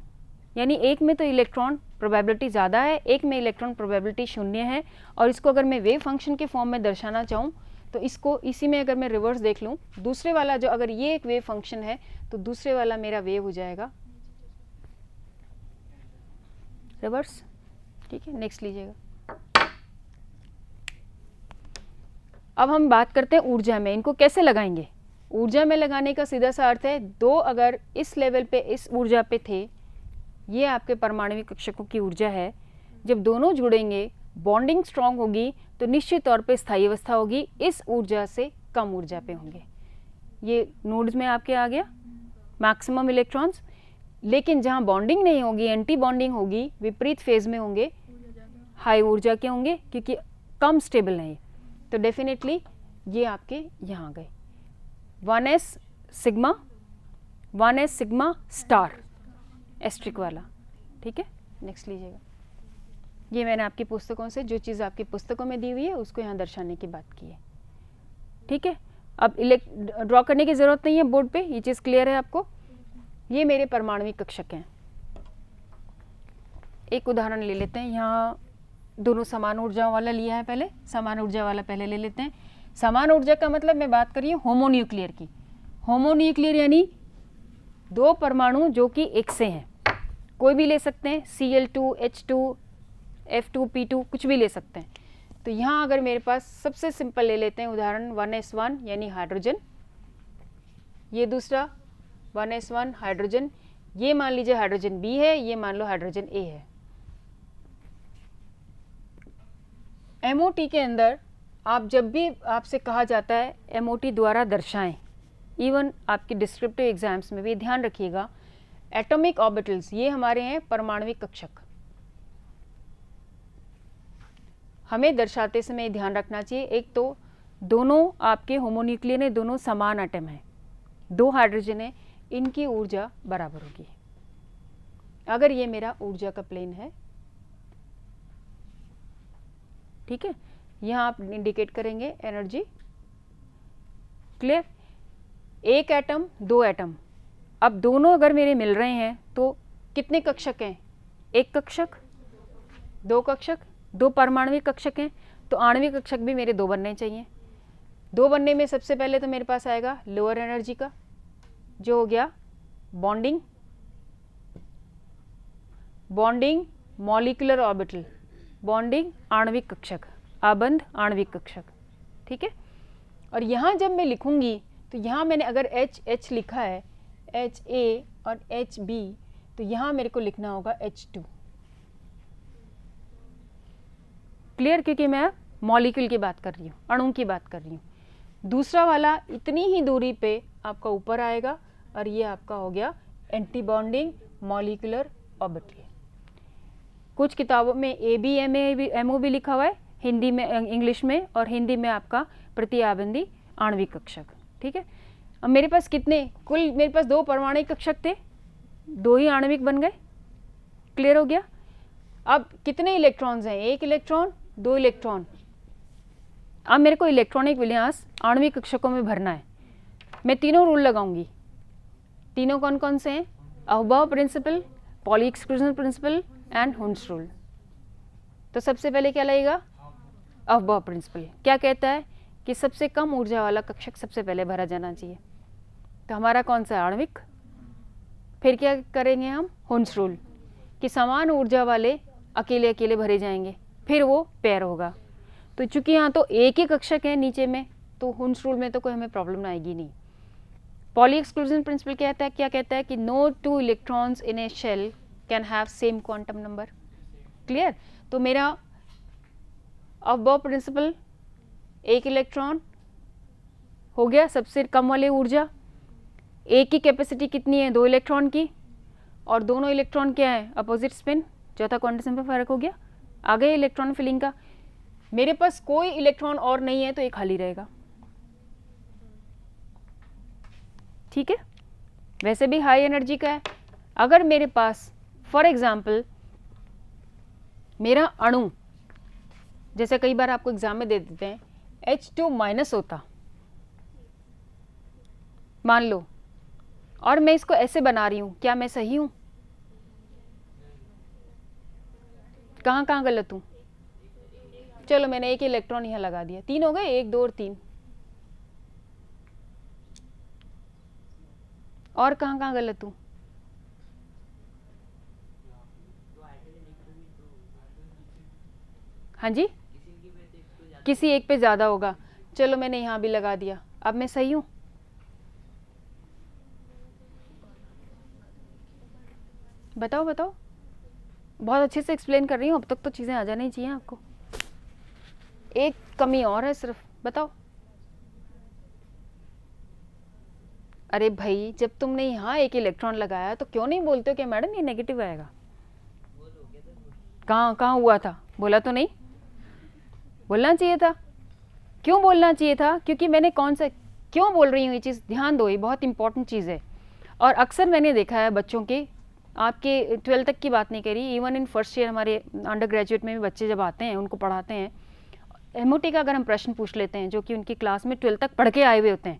यानी एक में तो इलेक्ट्रॉन प्रोबेबिलिटी ज़्यादा है, एक में इलेक्ट्रॉन प्रोबेबिलिटी 0 है। और इसको अगर मैं वेव फंक्शन के फॉर्म में दर्शाना चाहूँ तो इसको इसी में अगर मैं रिवर्स देख लूँ, दूसरे वाला जो अगर ये एक वेव फंक्शन है तो दूसरे वाला मेरा वेव हो जाएगा रिवर्स। ठीक है, नेक्स्ट लीजिएगा। अब हम बात करते हैं ऊर्जा में, इनको कैसे लगाएंगे। ऊर्जा में लगाने का सीधा सा अर्थ है, 2 अगर इस लेवल पे इस ऊर्जा पे थे, ये आपके परमाणविक कक्षकों की ऊर्जा है, जब दोनों जुड़ेंगे बॉन्डिंग स्ट्रांग होगी तो निश्चित तौर पे स्थायी अवस्था होगी, इस ऊर्जा से कम ऊर्जा पे होंगे। ये नोड्स में आपके आ गया मैक्सिमम इलेक्ट्रॉन्स, लेकिन जहाँ बॉन्डिंग नहीं होगी, एंटी बॉन्डिंग होगी, विपरीत फेज में होंगे, हाई ऊर्जा के होंगे क्योंकि कम स्टेबल है ये, तो डेफिनेटली ये आपके यहाँ गए 1s sigma, 1s sigma star asterisk वाला। ठीक है, नेक्स्ट लीजिएगा। ये मैंने आपकी पुस्तकों से जो चीज़ आपकी पुस्तकों में दी हुई है उसको यहाँ दर्शाने की बात की है। ठीक है, अब ड्रॉ करने की ज़रूरत नहीं है बोर्ड पे, ये चीज़ क्लियर है आपको। ये मेरे परमाणविक कक्षक हैं। एक उदाहरण ले लेते हैं, यहाँ दोनों समान ऊर्जाओं वाला लिया है, पहले समान ऊर्जा वाला पहले ले लेते हैं। समान ऊर्जा का मतलब मैं बात कर रही हूँ होमोन्यूक्लियर की। होमोन्यूक्लियर यानी 2 परमाणु जो कि एक से हैं, कोई भी ले सकते हैं, Cl2, H2, F2, P2 कुछ भी ले सकते हैं। तो यहाँ अगर मेरे पास सबसे सिंपल ले लेते हैं उदाहरण 1s1 यानी हाइड्रोजन, ये दूसरा 1s1 हाइड्रोजन, ये मान लीजिए हाइड्रोजन B है, ये मान लो हाइड्रोजन A है। MOT के अंदर आप जब भी आपसे कहा जाता है MOT द्वारा दर्शाएं, इवन आपके डिस्क्रिप्टिव एग्जाम्स में भी ध्यान रखिएगा, एटॉमिक ऑर्बिटल्स ये हमारे हैं परमाणविक कक्षक। हमें दर्शाते समय ध्यान रखना चाहिए, एक तो दोनों आपके होमोन्यूक्लियर ने दोनों समान एटम हैं, 2 हाइड्रोजन है, इनकी ऊर्जा बराबर होगी। अगर ये मेरा ऊर्जा का प्लेन है, ठीक है, यहाँ आप इंडिकेट करेंगे एनर्जी। क्लियर? एक एटम 2 एटम, अब दोनों अगर मेरे मिल रहे हैं तो कितने कक्षक हैं? एक कक्षक, 2 कक्षक, 2 परमाणविक कक्षक हैं, तो आणविक कक्षक भी मेरे 2 बनने चाहिए। 2 बनने में सबसे पहले तो मेरे पास आएगा लोअर एनर्जी का, जो हो गया bonding, bonding molecular orbital, bonding आणविक कक्षक, आबंध आणविक कक्षक। ठीक है, और यहाँ जब मैं लिखूंगी तो यहाँ मैंने अगर H लिखा है, HA और HB, तो यहाँ मेरे को लिखना होगा H2। क्लियर? क्योंकि मैं मॉलिक्यूल की बात कर रही हूँ, अणु की बात कर रही हूँ। दूसरा वाला इतनी ही दूरी पे आपका ऊपर आएगा और ये आपका हो गया एंटी बॉन्डिंग मॉलिक्यूलर ऑर्बिटल। कुछ किताबों में AB MO भी लिखा हुआ है, हिंदी में, इंग्लिश में, और हिंदी में आपका प्रतिआबंधी आणविक कक्षक। ठीक है, अब मेरे पास कितने, कुल मेरे पास 2 परमाणविक कक्षक थे, 2 ही आणविक बन गए। क्लियर हो गया? अब कितने इलेक्ट्रॉन्स हैं? 1 इलेक्ट्रॉन, 2 इलेक्ट्रॉन। अब मेरे को इलेक्ट्रॉनिक विन्यास आणविक कक्षकों में भरना है। मैं तीनों रूल लगाऊंगी। तीनों कौन कौन से हैं? Aufbau principle, Pauli exclusion principle and Hund's rule. तो सबसे पहले क्या लगेगा? अफबाउ प्रिंसिपल क्या कहता है कि सबसे कम ऊर्जा वाला कक्षक सबसे पहले भरा जाना चाहिए। तो हमारा कौन सा? आणविक। फिर क्या करेंगे हम? हुंस रूल, कि समान ऊर्जा वाले अकेले अकेले भरे जाएंगे, फिर वो पेयर होगा। तो चूंकि यहाँ तो एक ही कक्षक है नीचे में, तो हुंस रूल में तो कोई हमें प्रॉब्लम आएगी नहीं। पॉली एक्सक्लूजन प्रिंसिपल क्या कहता है कि no two electrons in a shell can have same quantum number. Clear? तो मेरा अबव प्रिंसिपल, एक इलेक्ट्रॉन हो गया सबसे कम वाली ऊर्जा, एक की कैपेसिटी कितनी है, 2 इलेक्ट्रॉन की, और दोनों इलेक्ट्रॉन क्या है, अपोजिट स्पिन, चौथा क्वांटम पे फर्क हो गया, आ गया इलेक्ट्रॉन फिलिंग का। मेरे पास कोई इलेक्ट्रॉन और नहीं है तो ये खाली रहेगा। ठीक है? वैसे भी हाई एनर्जी का है। अगर मेरे पास फॉर एग्जाम्पल मेरा अणु, जैसे कई बार आपको एग्जाम में दे देते हैं H2- होता, मान लो, और मैं इसको ऐसे बना रही हूं, क्या मैं सही हूं? कहाँ कहाँ गलत हूं? चलो मैंने एक इलेक्ट्रॉन यहाँ लगा दिया, 3 हो गए, 1 2 और 3। और कहाँ कहाँ गलत हूं? हाँ जी, किसी एक पे ज़्यादा होगा। चलो मैंने यहाँ भी लगा दिया, अब मैं सही हूँ? बताओ बताओ, बहुत अच्छे से एक्सप्लेन कर रही हूँ, अब तक तो चीज़ें आ जानी चाहिए आपको। एक कमी और है सिर्फ, बताओ। अरे भाई, जब तुमने यहाँ एक इलेक्ट्रॉन लगाया तो क्यों नहीं बोलते हो कि मैडम ये नेगेटिव आएगा? कहाँ कहाँ हुआ था? बोला तो नहीं? बोलना चाहिए था। क्यों बोलना चाहिए था? क्योंकि मैंने क्यों बोल रही हूँ ये चीज़, ध्यान दो, ये बहुत इंपॉर्टेंट चीज़ है। और अक्सर मैंने देखा है बच्चों के, आपके 12th तक की बात नहीं करी, इवन इन फर्स्ट ईयर हमारे अंडर ग्रेजुएट में भी बच्चे जब आते हैं, उनको पढ़ाते हैं, एमओटी का अगर हम प्रश्न पूछ लेते हैं, जो कि उनकी क्लास में 12th तक पढ़ के आए हुए होते हैं,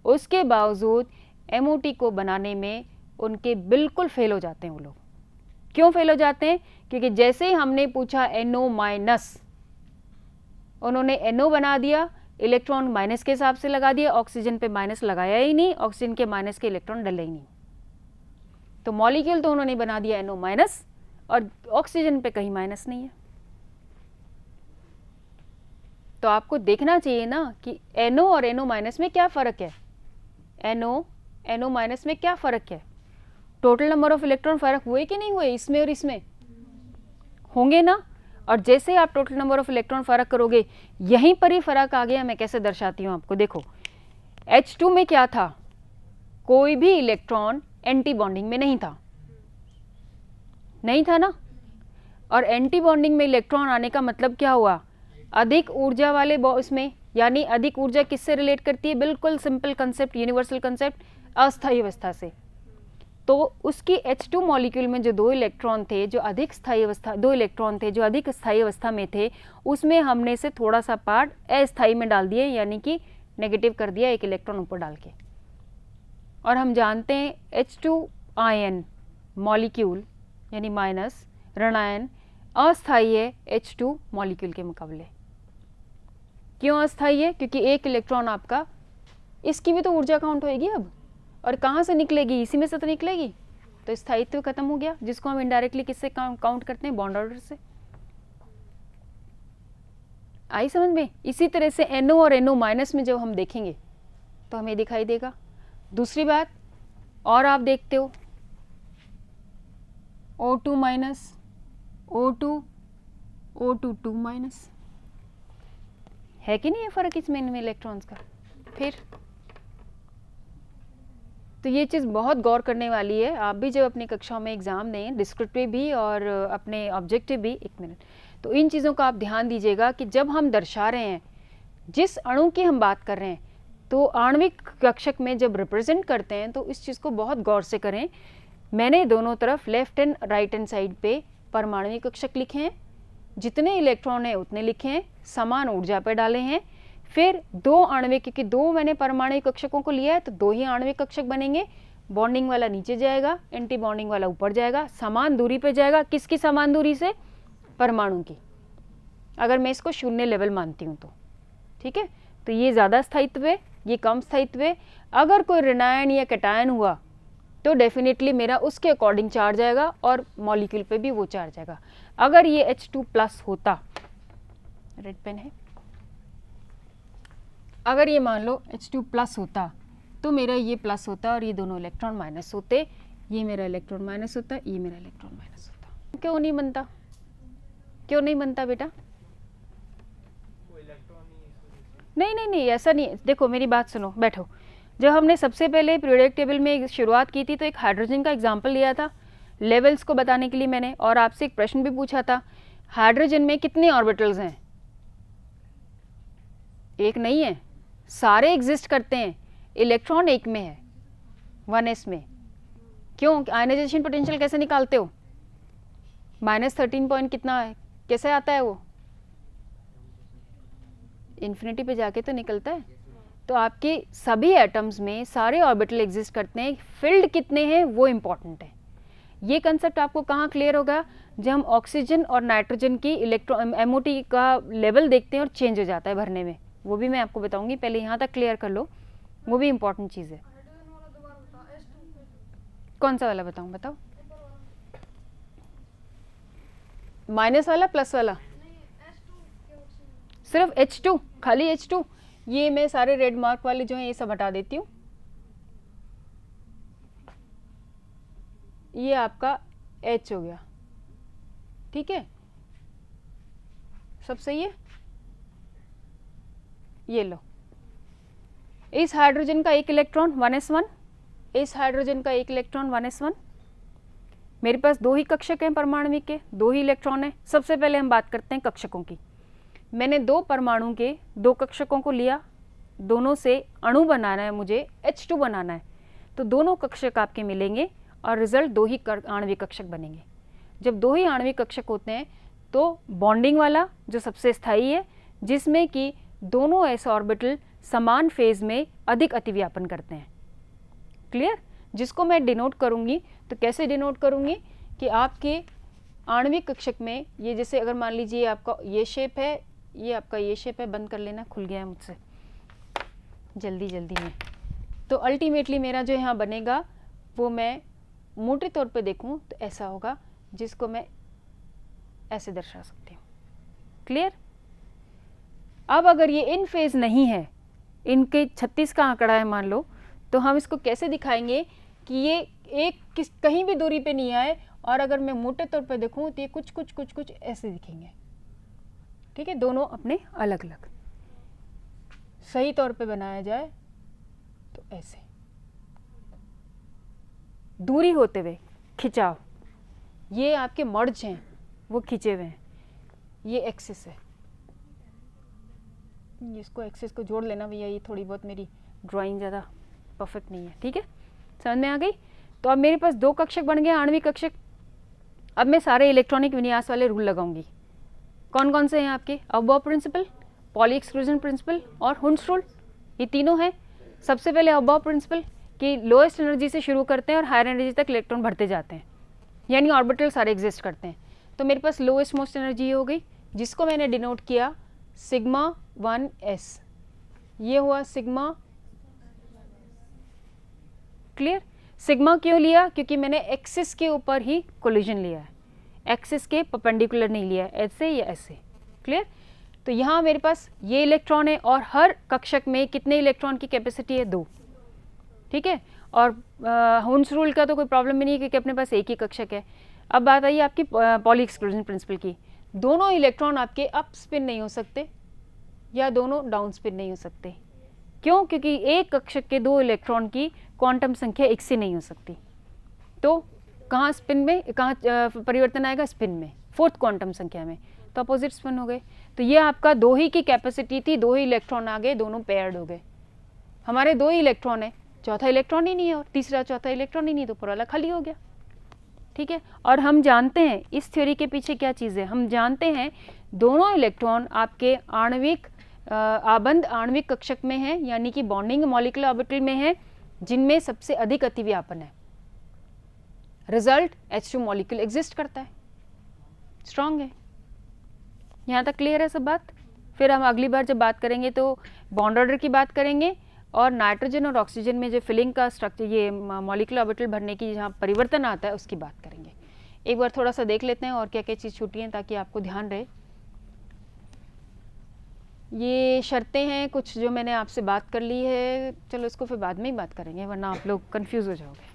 उसके बावजूद एमओटी को बनाने में उनके बिल्कुल फेल हो जाते हैं वो लोग। क्यों फेल हो जाते हैं? क्योंकि जैसे ही हमने पूछा NO-, उन्होंने NO बना दिया, इलेक्ट्रॉन माइनस के हिसाब से लगा दिया, ऑक्सीजन पे माइनस लगाया ही नहीं, ऑक्सीजन के माइनस के इलेक्ट्रॉन डले ही नहीं। तो मॉलिक्यूल तो उन्होंने बना दिया NO-, और ऑक्सीजन पे कहीं माइनस नहीं है। तो आपको देखना चाहिए ना कि NO और NO- में क्या फ़र्क है, NO में क्या फ़र्क है, टोटल नंबर ऑफ इलेक्ट्रॉन फ़र्क हुए कि नहीं हुए, इसमें और इसमें होंगे ना। और जैसे आप टोटल नंबर ऑफ इलेक्ट्रॉन फ़र्क करोगे, यहीं पर ही फ़र्क आ गया। मैं कैसे दर्शाती हूँ आपको, देखो H2 में क्या था, कोई भी इलेक्ट्रॉन एंटी बॉन्डिंग में नहीं था ना। और एंटी बॉन्डिंग में इलेक्ट्रॉन आने का मतलब क्या हुआ, अधिक ऊर्जा वाले इसमें, यानी अधिक ऊर्जा किससे रिलेट करती है, बिल्कुल सिंपल कंसेप्ट, यूनिवर्सल कंसेप्ट, अस्थायी अवस्था से। तो उसकी H2 मॉलिक्यूल में जो 2 इलेक्ट्रॉन थे जो अधिक स्थायी अवस्था, 2 इलेक्ट्रॉन थे जो अधिक स्थायी अवस्था में थे, उसमें हमने से थोड़ा सा पार्ट अस्थायी में डाल दिए, यानी कि नेगेटिव कर दिया, एक इलेक्ट्रॉन ऊपर डाल के। और हम जानते हैं H2 आयन मॉलिक्यूल यानी माइनस ऋणायन अस्थायी है H2 मॉलिक्यूल के मुकाबले। क्यों अस्थायी है? क्योंकि एक इलेक्ट्रॉन आपका, इसकी भी तो ऊर्जा काउंट होएगी अब, और कहाँ से निकलेगी, इसी में से तो निकलेगी। तो स्थायित्व खत्म हो गया, जिसको हम इनडायरेक्टली किससे काउंट करते हैं, बॉन्ड ऑर्डर से। आई समझ में? इसी तरह से NO और NO- में जब हम देखेंगे तो हमें दिखाई देगा। दूसरी बात और आप देखते हो O2-, O2, O2-2-, है कि नहीं ये फर्क इसमें, इनमें इलेक्ट्रॉन्स का। फिर तो ये चीज़ बहुत गौर करने वाली है। आप भी जब अपनी कक्षाओं में एग्ज़ाम दें, डिस्क्रिप्टिव भी और अपने ऑब्जेक्टिव भी, एक मिनट, तो इन चीज़ों का आप ध्यान दीजिएगा कि जब हम दर्शा रहे हैं, जिस अणु की हम बात कर रहे हैं, तो आणविक कक्षक में जब रिप्रेजेंट करते हैं तो इस चीज़ को बहुत गौर से करें। मैंने दोनों तरफ left and right hand side पे परमाणविक कक्षक लिखे हैं, जितने इलेक्ट्रॉन हैं उतने लिखे हैं, समान ऊर्जा पे डाले हैं। फिर 2 आणविक, क्योंकि 2 मैंने परमाणविक कक्षकों को लिया है तो 2 ही आणविक कक्षक बनेंगे। बॉन्डिंग वाला नीचे जाएगा, एंटी बॉन्डिंग वाला ऊपर जाएगा, समान दूरी पे जाएगा। किसकी समान दूरी से? परमाणु की। अगर मैं इसको 0 लेवल मानती हूँ तो ठीक है। तो ये ज़्यादा स्थायित्व है, ये कम स्थायित्व है। अगर कोई ऋणायन या कैटायन हुआ तो डेफिनेटली मेरा उसके अकॉर्डिंग चार्ज आएगा और मॉलिक्यूल पे भी वो चार्ज आएगा। अगर ये H2+ होता, रेड पेन है, अगर ये मान लो H2+ होता तो मेरा ये प्लस होता और ये दोनों इलेक्ट्रॉन माइनस होते, ये मेरा इलेक्ट्रॉन माइनस होता, ये मेरा इलेक्ट्रॉन माइनस होता। क्यों नहीं बनता, क्यों नहीं बनता बेटा? नहीं नहीं नहीं, ऐसा नहीं। देखो मेरी बात सुनो, बैठो। जब हमने सबसे पहले पीरियोडिक टेबल में शुरुआत की थी तो एक हाइड्रोजन का एग्जाम्पल लिया था लेवल्स को बताने के लिए मैंने, और आपसे एक प्रश्न भी पूछा था, हाइड्रोजन में कितने ऑर्बिटल्स हैं? एक नहीं है, सारे एग्जिस्ट करते हैं, इलेक्ट्रॉन एक में है, 1s में। क्यों? आयनाइजेशन पोटेंशियल कैसे निकालते हो? -13 पॉइंट कितना है, कैसे आता है वो? इन्फिनिटी पे जाके तो निकलता है। तो आपके सभी एटम्स में सारे ऑर्बिटल एग्जिस्ट करते हैं, फील्ड कितने हैं वो इम्पॉर्टेंट है। ये कंसेप्ट आपको कहाँ क्लियर होगा? जब हम ऑक्सीजन और नाइट्रोजन की इलेक्ट्रॉन MOT का लेवल देखते हैं और चेंज हो जाता है भरने में, वो भी मैं आपको बताऊंगी, पहले यहाँ तक क्लियर कर लो, वो भी इम्पॉर्टेंट चीज़ है। कौन सा वाला बताऊँ? बताओ। माइनस वाला, प्लस वाला? सिर्फ H2, खाली H2। ये मैं सारे रेड मार्क वाले जो हैं ये सब हटा देती हूँ। ये आपका H हो गया, ठीक है, सब सही है। ये लो, इस हाइड्रोजन का एक इलेक्ट्रॉन 1s1, इस हाइड्रोजन का एक इलेक्ट्रॉन 1s1। मेरे पास दो ही कक्षक हैं परमाणविक के, दो ही इलेक्ट्रॉन हैं। सबसे पहले हम बात करते हैं कक्षकों की। मैंने दो परमाणु के दो कक्षकों को लिया, दोनों से अणु बनाना है मुझे, H2 बनाना है, तो दोनों कक्षक आपके मिलेंगे और रिजल्ट दो ही आणविक कक्षक बनेंगे। जब दो ही आणविक कक्षक होते हैं तो बॉन्डिंग वाला जो सबसे स्थायी है, जिसमें कि दोनों s ऑर्बिटल समान फेज में अधिक अतिव्यापन करते हैं, क्लियर, जिसको मैं डिनोट करूंगी। तो कैसे डिनोट करूंगी कि आपके आणविक कक्षक में ये, जैसे अगर मान लीजिए आपका ये शेप है, ये आपका ये शेप है, बंद कर लेना, खुल गया है मुझसे जल्दी जल्दी में। तो अल्टीमेटली मेरा जो यहाँ बनेगा वो मैं मोटे तौर पे देखूँ तो ऐसा होगा, जिसको मैं ऐसे दर्शा सकती हूँ, क्लियर। अब अगर ये इन फेज नहीं है, इनके 36 का आंकड़ा है मान लो, तो हम इसको कैसे दिखाएंगे कि ये एक कहीं भी दूरी पे नहीं आए, और अगर मैं मोटे तौर पे देखूँ तो ये कुछ कुछ कुछ कुछ ऐसे दिखेंगे, ठीक है, दोनों अपने अलग अलग। सही तौर पे बनाया जाए तो ऐसे दूरी होते हुए खिंचाव, ये आपके मर्ज हैं, वो खिंचे हुए हैं, ये एक्सिस है, इसको एक्सिस को जोड़ लेना भैया, ये थोड़ी बहुत मेरी ड्राइंग ज़्यादा परफेक्ट नहीं है, ठीक है, समझ में आ गई। तो अब मेरे पास दो कक्षक बन गए, आणविक कक्षक। अब मैं सारे इलेक्ट्रॉनिक विन्यास वाले रूल लगाऊंगी। कौन कौन से हैं आपके? Aufbau principle, Pauli exclusion principle और हुंस रूल, ये तीनों हैं। सबसे पहले अबॉव प्रिंसिपल कि लोएस्ट एनर्जी से शुरू करते हैं और हायर एनर्जी तक इलेक्ट्रॉन भरते जाते हैं, यानी ऑर्बिटल सारे एग्जिस्ट करते हैं। तो मेरे पास लोएस्ट मोस्ट एनर्जी हो गई, जिसको मैंने डिनोट किया सिग्मा 1s, ये हुआ सिग्मा, क्लियर। सिग्मा क्यों लिया? क्योंकि मैंने एक्सिस के ऊपर ही कोलिजन लिया है, एक्सिस के परपेंडिकुलर नहीं लिया है, ऐसे या ऐसे, क्लियर। तो यहाँ मेरे पास ये इलेक्ट्रॉन है और हर कक्षक में कितने इलेक्ट्रॉन की कैपेसिटी है? 2, ठीक है। और हुंस रूल का तो कोई प्रॉब्लम भी नहीं है क्योंकि अपने पास एक ही कक्षक है। अब बात आई आपकी पॉली एक्सक्लूजन प्रिंसिपल की। दोनों इलेक्ट्रॉन आपके अप स्पिन नहीं हो सकते या दोनों डाउन स्पिन नहीं हो सकते। क्यों? क्योंकि एक कक्षक के दो इलेक्ट्रॉन की क्वांटम संख्या एक से नहीं हो सकती। तो कहाँ स्पिन में, कहाँ परिवर्तन आएगा? स्पिन में, फोर्थ क्वांटम संख्या में, तो अपोजिट स्पिन हो गए। तो ये आपका दो ही की कैपेसिटी थी, दो ही इलेक्ट्रॉन आ गए, दोनों पेयर्ड हो गए। हमारे दो ही इलेक्ट्रॉन है, चौथा इलेक्ट्रॉन ही नहीं है और तीसरा चौथा इलेक्ट्रॉन ही नहीं, तो पूरा खाली हो गया, ठीक है। और हम जानते हैं इस थ्योरी के पीछे क्या चीज़ है, हम जानते हैं दोनों इलेक्ट्रॉन आपके आणविक आबंध आणविक कक्षक में है, यानी कि बॉन्डिंग मॉलिक्यूलर ऑर्बिटल में है, जिनमें सबसे अधिक अतिव्यापन है। रिजल्ट H2 मॉलिक्यूल एग्जिस्ट करता है, स्ट्रॉन्ग है। यहाँ तक क्लियर है सब बात? फिर हम अगली बार जब बात करेंगे तो बॉन्ड ऑर्डर की बात करेंगे और नाइट्रोजन और ऑक्सीजन में जो फिलिंग का स्ट्रक्चर, ये मॉलिक्यूलर ऑर्बिटल भरने की जहाँ परिवर्तन आता है उसकी बात करेंगे। एक बार थोड़ा सा देख लेते हैं और क्या क्या चीज़ छूटी हैं ताकि आपको ध्यान रहे। ये शर्तें हैं कुछ जो मैंने आपसे बात कर ली है, चलो इसको फिर बाद में ही बात करेंगे वरना आप लोग कंफ्यूज हो जाओगे।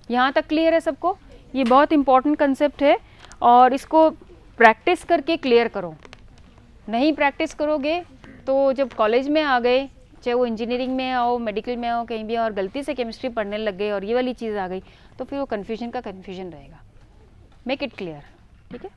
यहाँ तक क्लियर है सबको? ये बहुत इंपॉर्टेंट कंसेप्ट है और इसको प्रैक्टिस करके क्लियर करो। नहीं प्रैक्टिस करोगे तो जब कॉलेज में आ गए, चाहे वो इंजीनियरिंग में आओ, मेडिकल में आओ, कहीं भी और गलती से केमिस्ट्री पढ़ने लग गए और ये वाली चीज़ आ गई तो फिर वो कन्फ्यूजन का कन्फ्यूजन रहेगा। मेक इट क्लियर, ठीक है।